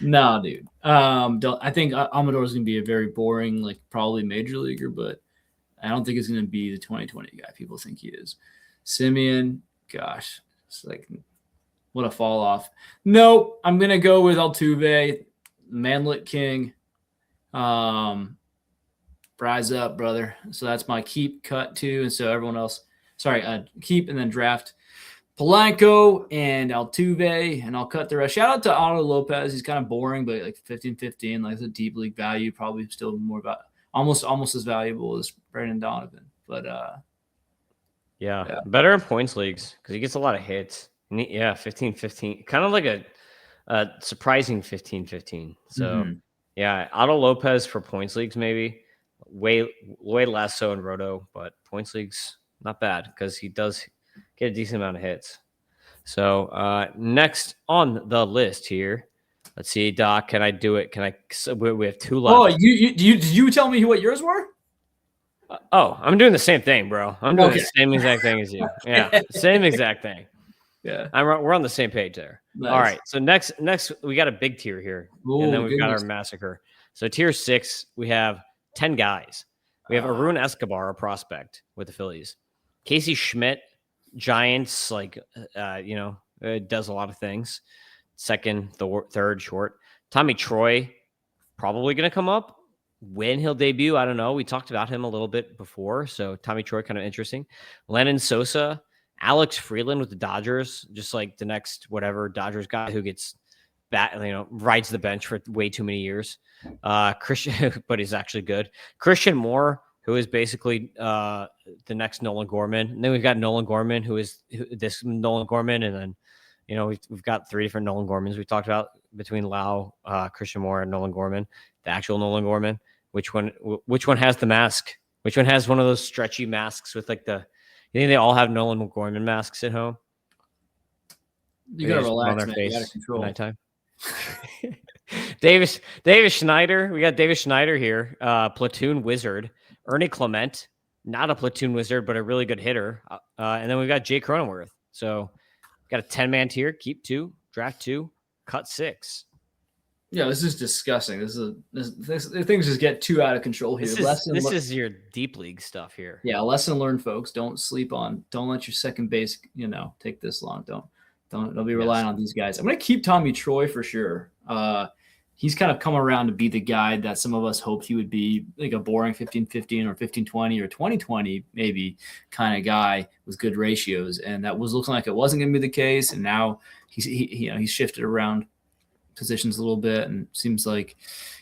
No, dude. I think Amador is going to be a very boring, like probably major leaguer, but I don't think he's going to be the 2020 guy people think he is. Semien, gosh, it's like what a fall off. Nope, I'm going to go with Altuve, Manlet King. Rise up, brother. So that's my keep, cut too. And so everyone else, keep and then draft Polanco and Altuve, and I'll cut the rest. Shout out to Otto Lopez. He's kind of boring, but like 15-15, like it's a deep league value, probably still more about almost as valuable as Brandon Donovan. But yeah, better in points leagues because he gets a lot of hits. 15-15, kind of like a surprising 15-15. So yeah, Otto Lopez for points leagues maybe. Way less so in Roto, but points leagues not bad because he does get a decent amount of hits. So next on the list here, Let's see, Doc. Can I do it? Can I? So we have 2 Oh, left. did you tell me what yours were? Oh, I'm doing the same thing, bro. I'm doing Okay. the same exact thing as you. Yeah, same exact thing. Yeah. We're on the same page there. Nice. All right. So next we got a big tier here, and then we've got our massacre. So tier 6, we have 10 guys. We have Arun Escobar, a prospect with the Phillies. Casey Schmidt, Giants, does a lot of things. Second, third, short. Tommy Troy, probably going to come up. When he'll debut, I don't know. We talked about him a little bit before, so Tommy Troy, kind of interesting. Lennon Sosa, Alex Freeland with the Dodgers, just like the next whatever Dodgers guy who gets rides the bench for way too many years. Christian, but he's actually good. Christian Moore, who is basically the next Nolan Gorman. And then we've got Nolan Gorman, this Nolan Gorman, and then we've got 3 different Nolan Gormans we talked about between Lau, Christian Moore, and Nolan Gorman. The actual Nolan Gorman. Which one has the mask? Which one has one of those stretchy masks with like the? You think they all have Nolan Gorman masks at home? You gotta relax, man. You gotta control. Nighttime. Davis Schneider. We got Davis Schneider here. Platoon wizard. Ernie Clement, not a platoon wizard, but a really good hitter. And then we've got Jay Cronenworth. So got a 10-man tier. Keep 2, draft 2, cut 6. Yeah, this is disgusting. Things just get too out of control here. This is your deep league stuff here. Yeah, lesson learned, folks. Don't let your second base, take this long. Don't be relying on these guys. I'm gonna keep Tommy Troy for sure. He's kind of come around to be the guy that some of us hoped he would be, like a boring 15-15 or 15-20 or 20-20 maybe kind of guy with good ratios, and that was looking like it wasn't gonna be the case. And now he's shifted around positions a little bit, and seems like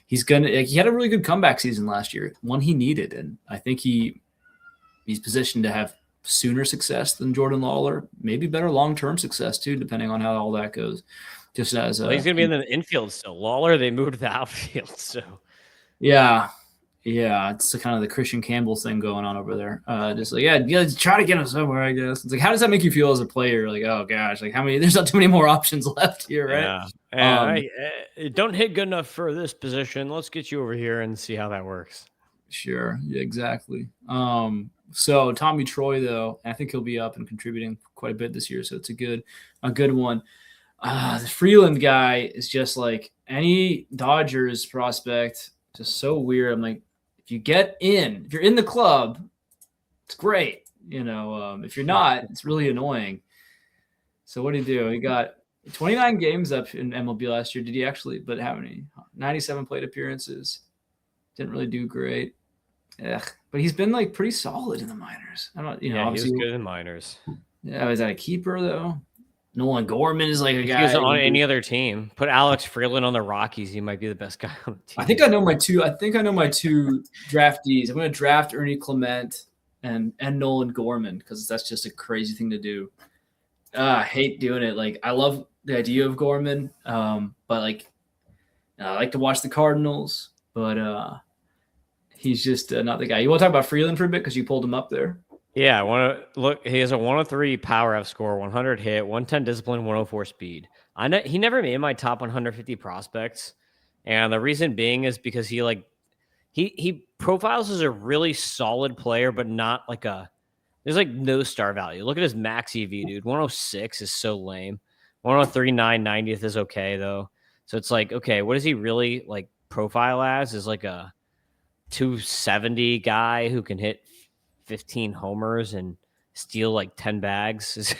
he had a really good comeback season last year, one he needed, and I think he's positioned to have sooner success than Jordan Lawler, maybe better long-term success too, depending on how all that goes. Just as he's gonna be in the infield still. Lawler, they moved to the outfield, so yeah, it's kind of the Christian Campbell thing going on over there. Just like try to get him somewhere, I guess. It's like, how does that make you feel as a player? Like, oh gosh, like there's not too many more options left here, right? Don't hit good enough for this position. Let's get you over here and see how that works. Sure, yeah, exactly. So Tommy Troy, though, I think he'll be up and contributing quite a bit this year, so it's a good one. The Freeland guy is just like any Dodgers prospect, just so weird. I'm like, if you're in the club, it's great. If you're not, it's really annoying. So what did he do? He got 29 games up in MLB last year. Did he actually? But how many? 97 plate appearances. Didn't really do great. But he's been like pretty solid in the minors. I don't, he was good in minors. Yeah, is that a keeper though? Nolan Gorman is like a guy. If he was on any other team, put Alex Freeland on the Rockies, he might be the best guy on the team. I think I know my two draftees. I'm going to draft Ernie Clement and Nolan Gorman because that's just a crazy thing to do. I hate doing it. Like, I love the idea of Gorman, but like, I like to watch the Cardinals, but he's just not the guy. You want to talk about Freeland for a bit because you pulled him up there? Yeah, I want to look. He has a 103 power F score, 100 hit, 110 discipline, 104 speed. I know he never made my top 150 prospects, and the reason being is because he profiles as a really solid player, but not like there's like no star value. Look at his max EV, dude. 106 is so lame. 103, 990th is okay though. So it's like, okay, what does he really like profile as? Is like a 270 guy who can hit 15 homers and steal like 10 bags is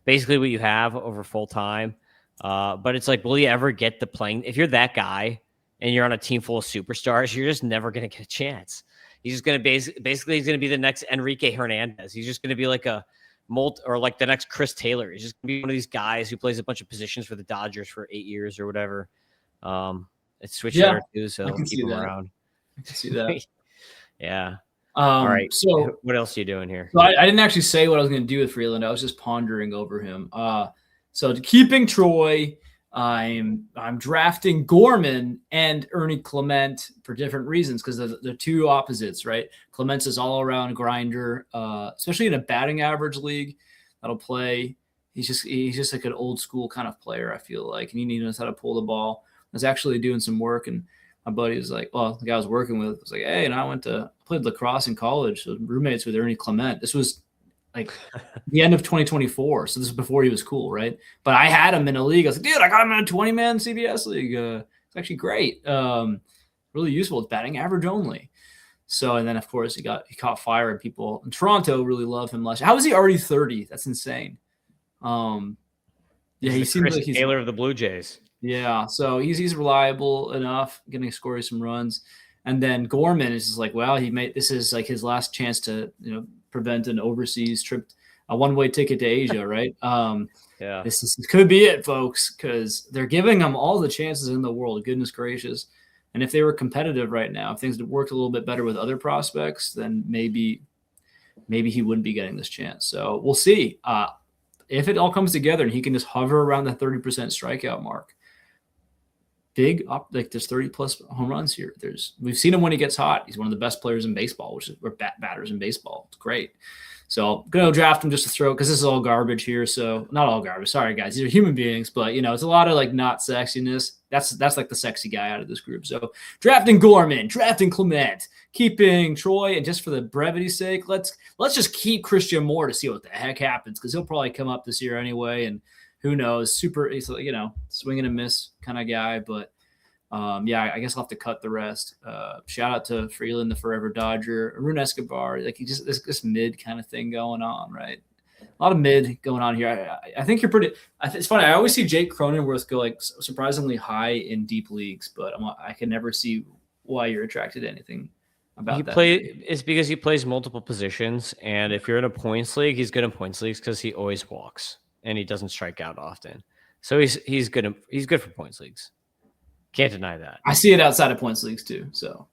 basically what you have over full time. But it's like, will you ever get the playing? If you're that guy and you're on a team full of superstars, you're just never going to get a chance. He's just going to basically he's going to be the next Enrique Hernandez. He's just going to be like or like the next Chris Taylor. He's just going to be one of these guys who plays a bunch of positions for the Dodgers for 8 years or whatever. It's switched there too, so keep him around. I can see that. Yeah. All right. So what else are you doing here? So I didn't actually say what I was going to do with Freeland. I was just pondering over him. So keeping Troy, I'm drafting Gorman and Ernie Clement for different reasons because they're two opposites, right? Clement's is all around grinder, especially in a batting average league that'll play. He's just like an old school kind of player, I feel like, and he knows how to pull the ball. was actually doing some work, and my buddy was like, well, the guy I was working with was like, hey, and I played lacrosse in college, so roommates with Ernie Clement. This was like the end of 2024, so this is before he was cool, right? But I had him in a league. I was like, dude, I got him in a 20-man CBS league. It's actually great. Really useful. It's batting average only. So, and then of course he caught fire, and people in Toronto really love him last year. How is he already 30? That's insane. Yeah, he seems like he's Taylor of the Blue Jays. Yeah, so he's reliable enough, going to score some runs. And then Gorman is just like, well, this is like his last chance to prevent an overseas trip, a one-way ticket to Asia, right? Yeah, this could be it, folks, because they're giving him all the chances in the world. Goodness gracious! And if they were competitive right now, if things had worked a little bit better with other prospects, then maybe he wouldn't be getting this chance. So we'll see. If it all comes together and he can just hover around the 30% strikeout mark, big up, like there's 30 plus home runs here. We've seen him when he gets hot. He's one of the best players in baseball, or batters in baseball. It's great. So I'm going to draft him just to throw, because this is all garbage here. So not all garbage. Sorry, guys. These are human beings, but it's a lot of like not sexiness. That's like the sexy guy out of this group. So drafting Gorman, drafting Clement, keeping Troy, and just for the brevity's sake, let's just keep Christian Moore to see what the heck happens, because he'll probably come up this year anyway, and who knows? He's swing and a miss kind of guy, but I guess I'll have to cut the rest. Shout out to Freeland, the Forever Dodger, Arun Escobar, like he just this mid kind of thing going on, right? A lot of mid going on here. I think you're pretty. It's funny. I always see Jake Cronenworth go like surprisingly high in deep leagues, but I can never see why you're attracted to anything about that. It's because he plays multiple positions, and if you're in a points league, he's good in points leagues because he always walks and he doesn't strike out often. So he's good. He's good for points leagues. Can't deny that. I see it outside of points leagues too. So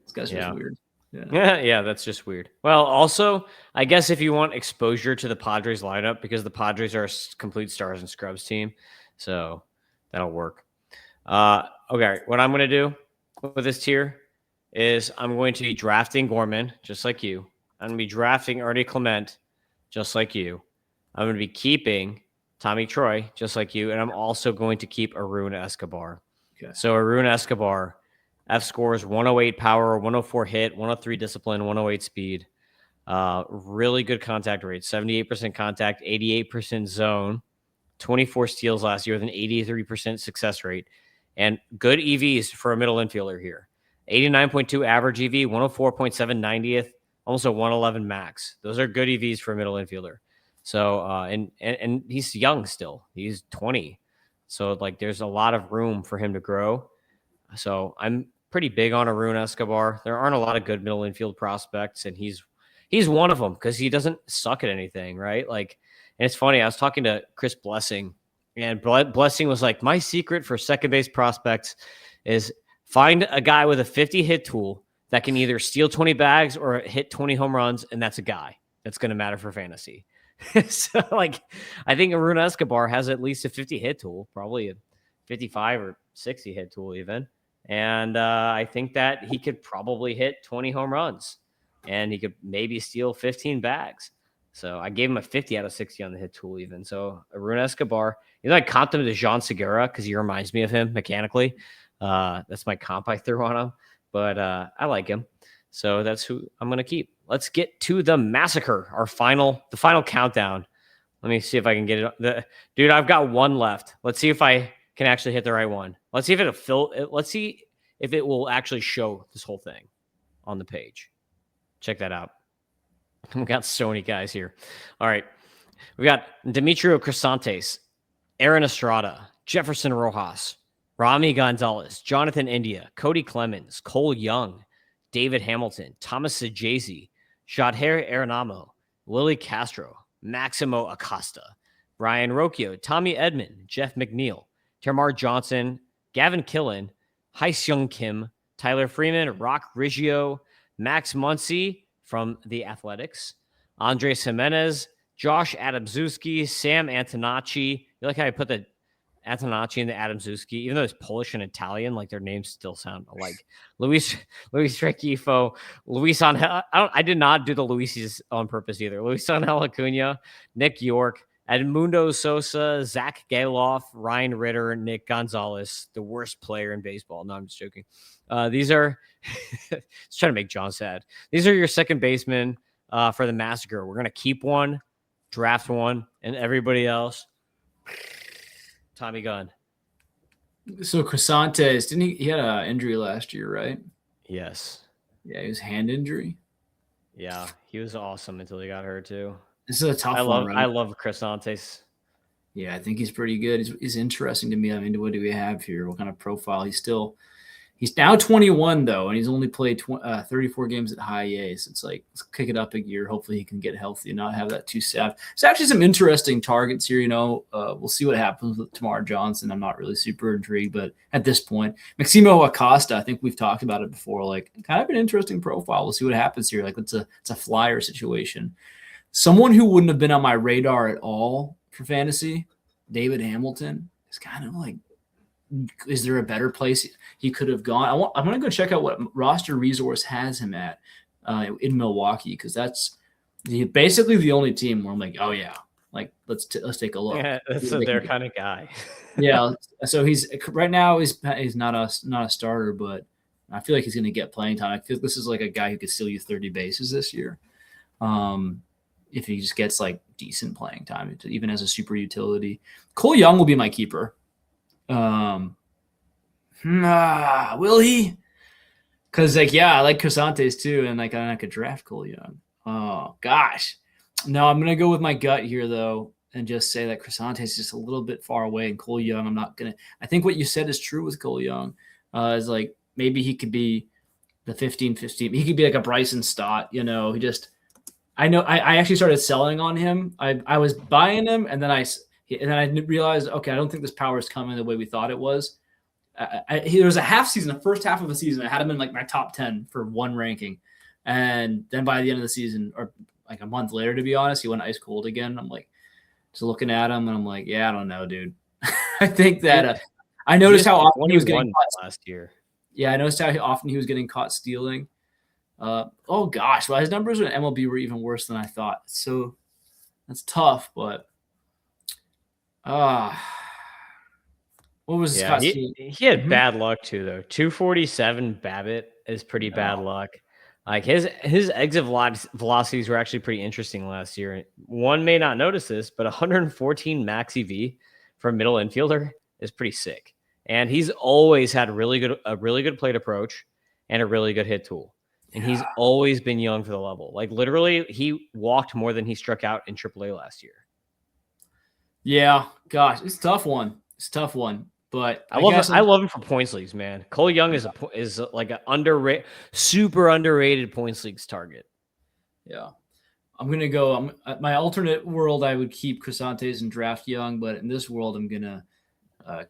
this guy's just weird. Yeah, that's just weird. Well, also, I guess if you want exposure to the Padres lineup, because the Padres are a complete stars and scrubs team, so that'll work. Okay, what I'm going to do with this tier is I'm going to be drafting Gorman, just like you. I'm going to be drafting Ernie Clement, just like you. I'm going to be keeping Tommy Troy, just like you, and I'm also going to keep Arun Escobar. Okay. So Arun Escobar, F scores 108 power, 104 hit, 103 discipline, 108 speed. Really good contact rate, 78% contact, 88% zone, 24 steals last year with an 83% success rate, and good EVs for a middle infielder here. 89.2 average EV, 104.7 90th, almost a 111 max. Those are good EVs for a middle infielder. So, and he's young still. He's 20. So, like, there's a lot of room for him to grow. So, I'm pretty big on Arun Escobar. There aren't a lot of good middle infield prospects, and he's one of them because he doesn't suck at anything, right? Like, and it's funny. I was talking to Chris Blessing, and Blessing was like, my secret for second base prospects is find a guy with a 50 hit tool that can either steal 20 bags or hit 20 home runs, and that's a guy that's going to matter for fantasy. So, like, I think Arun Escobar has at least a 50 hit tool, probably a 55 or 60 hit tool even. And I think that he could probably hit 20 home runs, and he could maybe steal 15 bags. So I gave him a 50 out of 60 on the hit tool even. So Arun Escobar, I comped him to Jean Segura because he reminds me of him mechanically. That's my comp I threw on him, but I like him. So that's who I'm going to keep. Let's get to the massacre, the final countdown. Let me see if I can get it. Dude, I've got one left. Let's see if I can actually hit the right one. Let's see if let's see if it will actually show this whole thing on the page. Check that out. We got so many guys here. All right. We got Demetrio Crisantes, Aaron Estrada, Jefferson Rojas, Rami Gonzalez, Jonathan India, Cody Clemens, Cole Young, David Hamilton, Thomas Sajazi, Jadher Arenamo, Willie Castro, Maximo Acosta, Brian Rocchio, Tommy Edman, Jeff McNeil, Termar Johnson, Gavin Killen, Hai-Seung Kim, Tyler Freeman, Rock Riggio, Max Muncy from the Athletics, Andres Jimenez, Josh Adamczewski, Sam Antonacci. You like how I put the Antonacci and the Adamczewski, even though it's Polish and Italian, like their names still sound alike. Luis Rengifo, Luis Angel. I did not do the Luises on purpose either. Luis Angel Acuna, Nick York, Edmundo Sosa, Zach Galoff, Ryan Ritter, Nick Gonzalez, the worst player in baseball. No, I'm just joking. These are just trying to make John sad. These are your second basemen for the massacre. We're gonna keep one, draft one, and everybody else. Tommy Gunn. So Crisantes, didn't he had an injury last year, right? Yes. Yeah, he was hand injury. Yeah, he was awesome until he got hurt too. This is a tough one, right? I love Crisantes. Yeah, I think he's pretty good. He's interesting to me. I mean, what do we have here? What kind of profile? He's now 21 though, and he's only played 34 games at high A. So it's like, let's kick it up a gear. Hopefully he can get healthy and not have that too sad. There's actually some interesting targets here. We'll see what happens with Tamar Johnson. I'm not really super intrigued, but at this point, Maximo Acosta, I think we've talked about it before. Like, kind of an interesting profile. We'll see what happens here. Like, it's a flyer situation. Someone who wouldn't have been on my radar at all for fantasy, David Hamilton, is kind of like, is there a better place he could have gone? I'm going to go check out what roster resource has him at in Milwaukee, because that's basically the only team where I'm like, oh yeah, like let's take a look. Yeah, that's their kind of guy. Yeah, so he's right now he's not a starter, but I feel like he's going to get playing time. I feel this is like a guy who could steal you 30 bases this year. If he just gets like decent playing time, even as a super utility. Cole Young will be my keeper. Will he? Because I like Crisantes too, and like I could draft Cole Young. Oh gosh, no, I'm gonna go with my gut here though, and just say that Crisantes is just a little bit far away, and Cole Young, I'm not gonna. I think what you said is true with Cole Young. Is like maybe he could be the 15-15. He could be like a Bryson Stott. He just. I know. I actually started selling on him. I was buying him, and then I realized, okay, I don't think this power is coming the way we thought it was. There was the first half of the season, I had him in like my top 10 for one ranking. And then by the end of the season, or like a month later, to be honest, he went ice cold again. I'm like, just looking at him and I'm like, yeah, I don't know, dude. I think that I noticed how often he was getting caught last year. Yeah, I noticed how often he was getting caught stealing. Oh gosh, well, his numbers in MLB were even worse than I thought. So that's tough, but what was Scott? He had bad luck too, though. 247 BABIP is pretty bad luck. Like his exit velocities were actually pretty interesting last year. One may not notice this, but 114 max EV for a middle infielder is pretty sick. And he's always had a really good plate approach and a really good hit tool. And he's always been young for the level. Like literally, he walked more than he struck out in AAA last year. Yeah, gosh, it's a tough one. But I love him for points leagues, man. Cole Young is like an super underrated points leagues target. Yeah, I'm gonna go. My alternate world, I would keep Crisantes and draft Young, but in this world, I'm gonna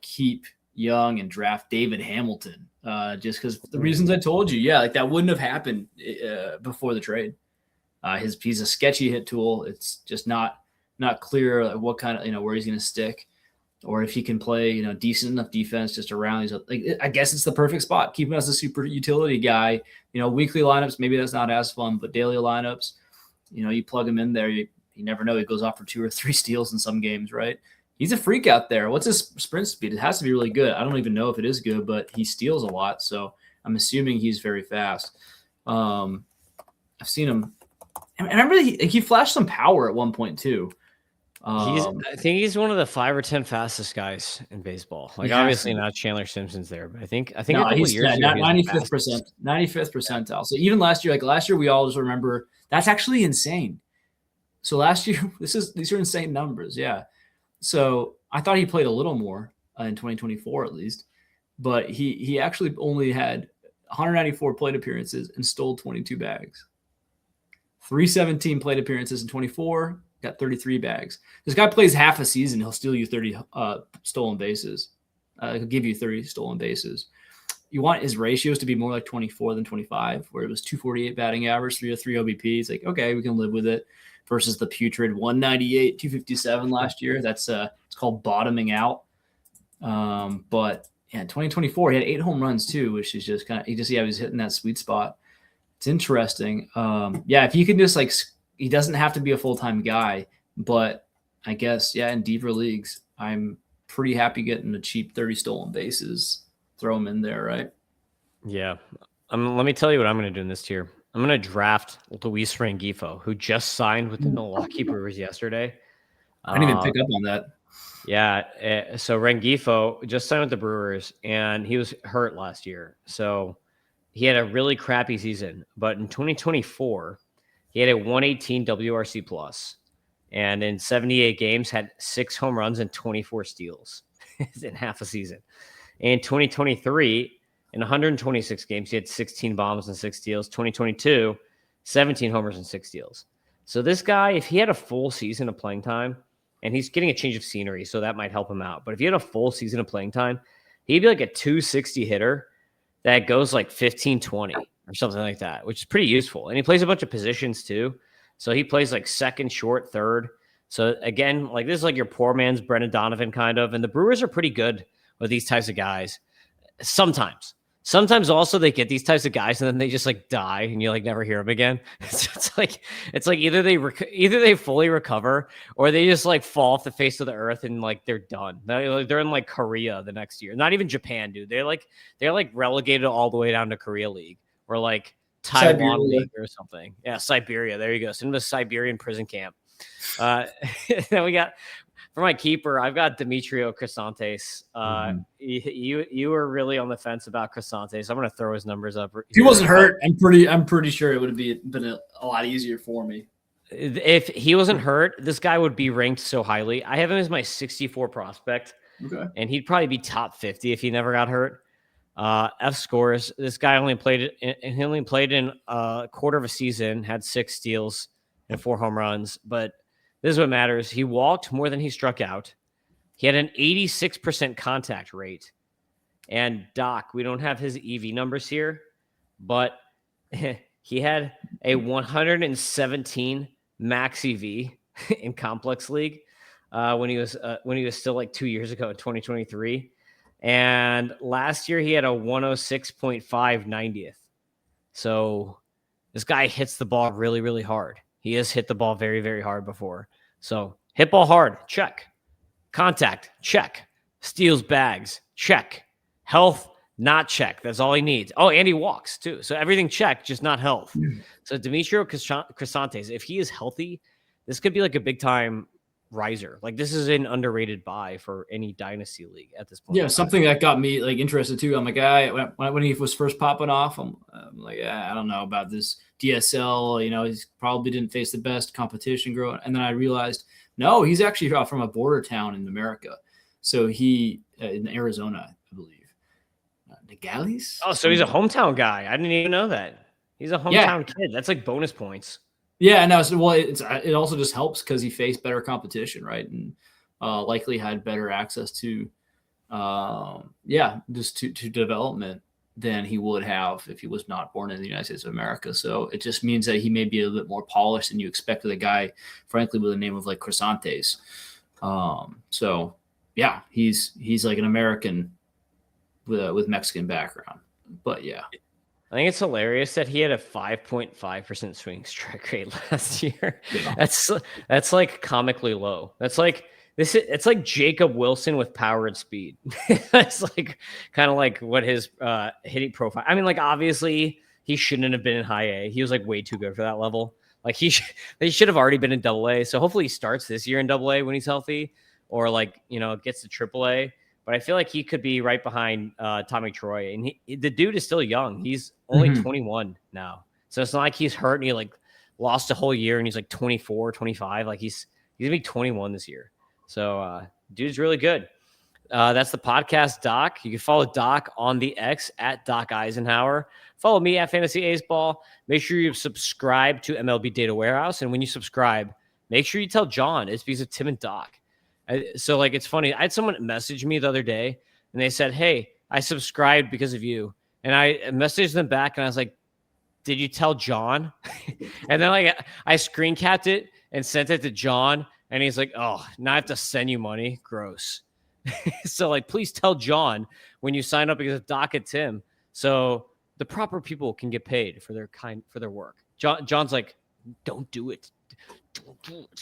keep Young and draft David Hamilton. Just because the reasons I told you. Yeah, like that wouldn't have happened before the trade. He's a sketchy hit tool. It's just not clear what kind of where he's gonna stick. Or if he can play, decent enough defense just around. I guess it's the perfect spot. Keep him as a super utility guy. Weekly lineups, maybe that's not as fun, but daily lineups, you plug him in there. You never know. He goes off for 2 or 3 steals in some games, right? He's a freak out there. What's his sprint speed? It has to be really good. I don't even know if it is good, but he steals a lot. So I'm assuming he's very fast. I've seen him. I remember he flashed some power at one point too. I think he's one of the 5 or 10 fastest guys in baseball. Like obviously not Chandler Simpson's there, but I think a couple years ago, 95th percentile. So even last year, we all just remember that's actually insane. So last year, these are insane numbers. Yeah. So I thought he played a little more in 2024 at least, but he actually only had 194 plate appearances and stole 22 bags. 317 plate appearances in 24. Got 33 bags. This guy plays half a season. He'll steal you 30 stolen bases. He'll give you 30 stolen bases. You want his ratios to be more like 24 than 25, where it was 248 batting average, 303 OBP. It's like, okay, we can live with it. Versus the putrid 198, 257 last year. That's it's called bottoming out. But yeah, in 2024, he had 8 home runs too, which is just he was hitting that sweet spot. It's interesting. If you can just he doesn't have to be a full-time guy, but I guess, yeah, in deeper leagues, I'm pretty happy getting a cheap 30 stolen bases. Throw them in there, right? Yeah. Let me tell you what I'm going to do in this tier. I'm going to draft Luis Rengifo, who just signed with the Milwaukee Brewers yesterday. I didn't even pick up on that. Yeah. So Rengifo just signed with the Brewers, and he was hurt last year. So he had a really crappy season. But in 2024, he had a 118 WRC plus, and in 78 games had 6 home runs and 24 steals in half a season. In 2023, in 126 games, he had 16 bombs and 6 steals. 2022, 17 homers and 6 steals. So this guy, if he had a full season of playing time, and he's getting a change of scenery, so that might help him out. But if he had a full season of playing time, he'd be like a 260 hitter that goes like 15-20 or something like that, which is pretty useful. And he plays a bunch of positions too. So he plays like second, short, third. So again, like this is like your poor man's Brendan Donovan kind of. And the Brewers are pretty good with these types of guys. Sometimes also they get these types of guys and then they just like die and you like never hear them again. So it's like either they fully recover or they just like fall off the face of the earth and like they're done. They're in like Korea the next year. Not even Japan, dude. They're like relegated all the way down to Korea League or like Taiwan Siberia. League or something. Yeah, Siberia. There you go. Send them to Siberian prison camp. Then we got for my keeper, I've got Demetrio Crisantes. You were really on the fence about Crisantes. I'm going to throw his numbers up. If he wasn't hurt, I'm pretty sure it would have been a lot easier for me. If he wasn't hurt, this guy would be ranked so highly. I have him as my 64 prospect, and he'd probably be top 50 if he never got hurt. F scores. This guy only played in a quarter of a season, had 6 steals and 4 home runs, but this is what matters. He walked more than he struck out. He had an 86% contact rate. And Doc, we don't have his EV numbers here, but he had a 117 max EV in Complex League when he was still like 2 years ago in 2023. And last year he had a 106.5 90th. So this guy hits the ball really, really hard. He has hit the ball very, very hard before. So hit ball hard, check. Contact, check. Steals bags, check. Health, not check. That's all he needs. Oh, and he walks too. So everything check, just not health. So Demetrio Crisantes, if he is healthy, this could be like a big time riser. Like this is an underrated buy for any dynasty league at this point. Yeah, something that got me like interested too. I'm like, when he was first popping off, I'm like, I don't know about this DSL. You know, he's probably didn't face the best competition growing. And then I realized, no, he's actually from a border town in America. So he in Arizona, I believe. Nogales? Oh, so he's a hometown guy. I didn't even know that. He's a hometown kid. That's like bonus points. Yeah, no. So, well, it also just helps because he faced better competition, right, and likely had better access to, just to development than he would have if he was not born in the United States of America. So it just means that he may be a little bit more polished than you expect with a guy, frankly, with a name of like Crisantes. So yeah, he's like an American with Mexican background, but yeah. I think it's hilarious that he had a 5.5% swing strike rate last year. Yeah. That's like comically low. That's like it's like Jacob Wilson with power and speed. That's like kind of like what his hitting profile. I mean, like obviously he shouldn't have been in high A. He was like way too good for that level. Like he should have already been in double A. So hopefully he starts this year in double A when he's healthy, or like gets to triple A. But I feel like he could be right behind Tommy Troy. And the dude is still young. He's only 21 now. So it's not like he's hurt and he like lost a whole year and he's like 24, 25. Like he's going to be 21 this year. So dude's really good. That's the podcast, Doc. You can follow Doc on the X at Doc Eisenhower. Follow me at Fantasy Ace Ball. Make sure you subscribe to MLB Data Warehouse. And when you subscribe, make sure you tell John it's because of Tim and Doc. So like it's funny. I had someone message me the other day and they said, "Hey, I subscribed because of you." And I messaged them back and I was like, "Did you tell John?" And then like I screen capped it and sent it to John and he's like, "Oh, now I have to send you money. Gross." So like please tell John when you sign up because of Doc and Tim, so the proper people can get paid for their work. John's like, "Don't do it. Don't do it."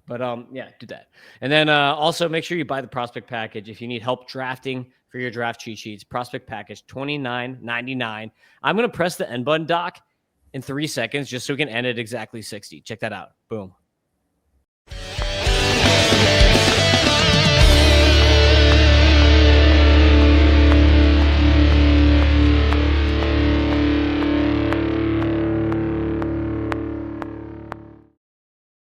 But yeah, do that. And then also make sure you buy the prospect package if you need help drafting for your draft cheat sheets. Prospect package $29.99. I'm gonna press the end button, Doc, in 3 seconds just so we can end at exactly 60. Check that out. Boom.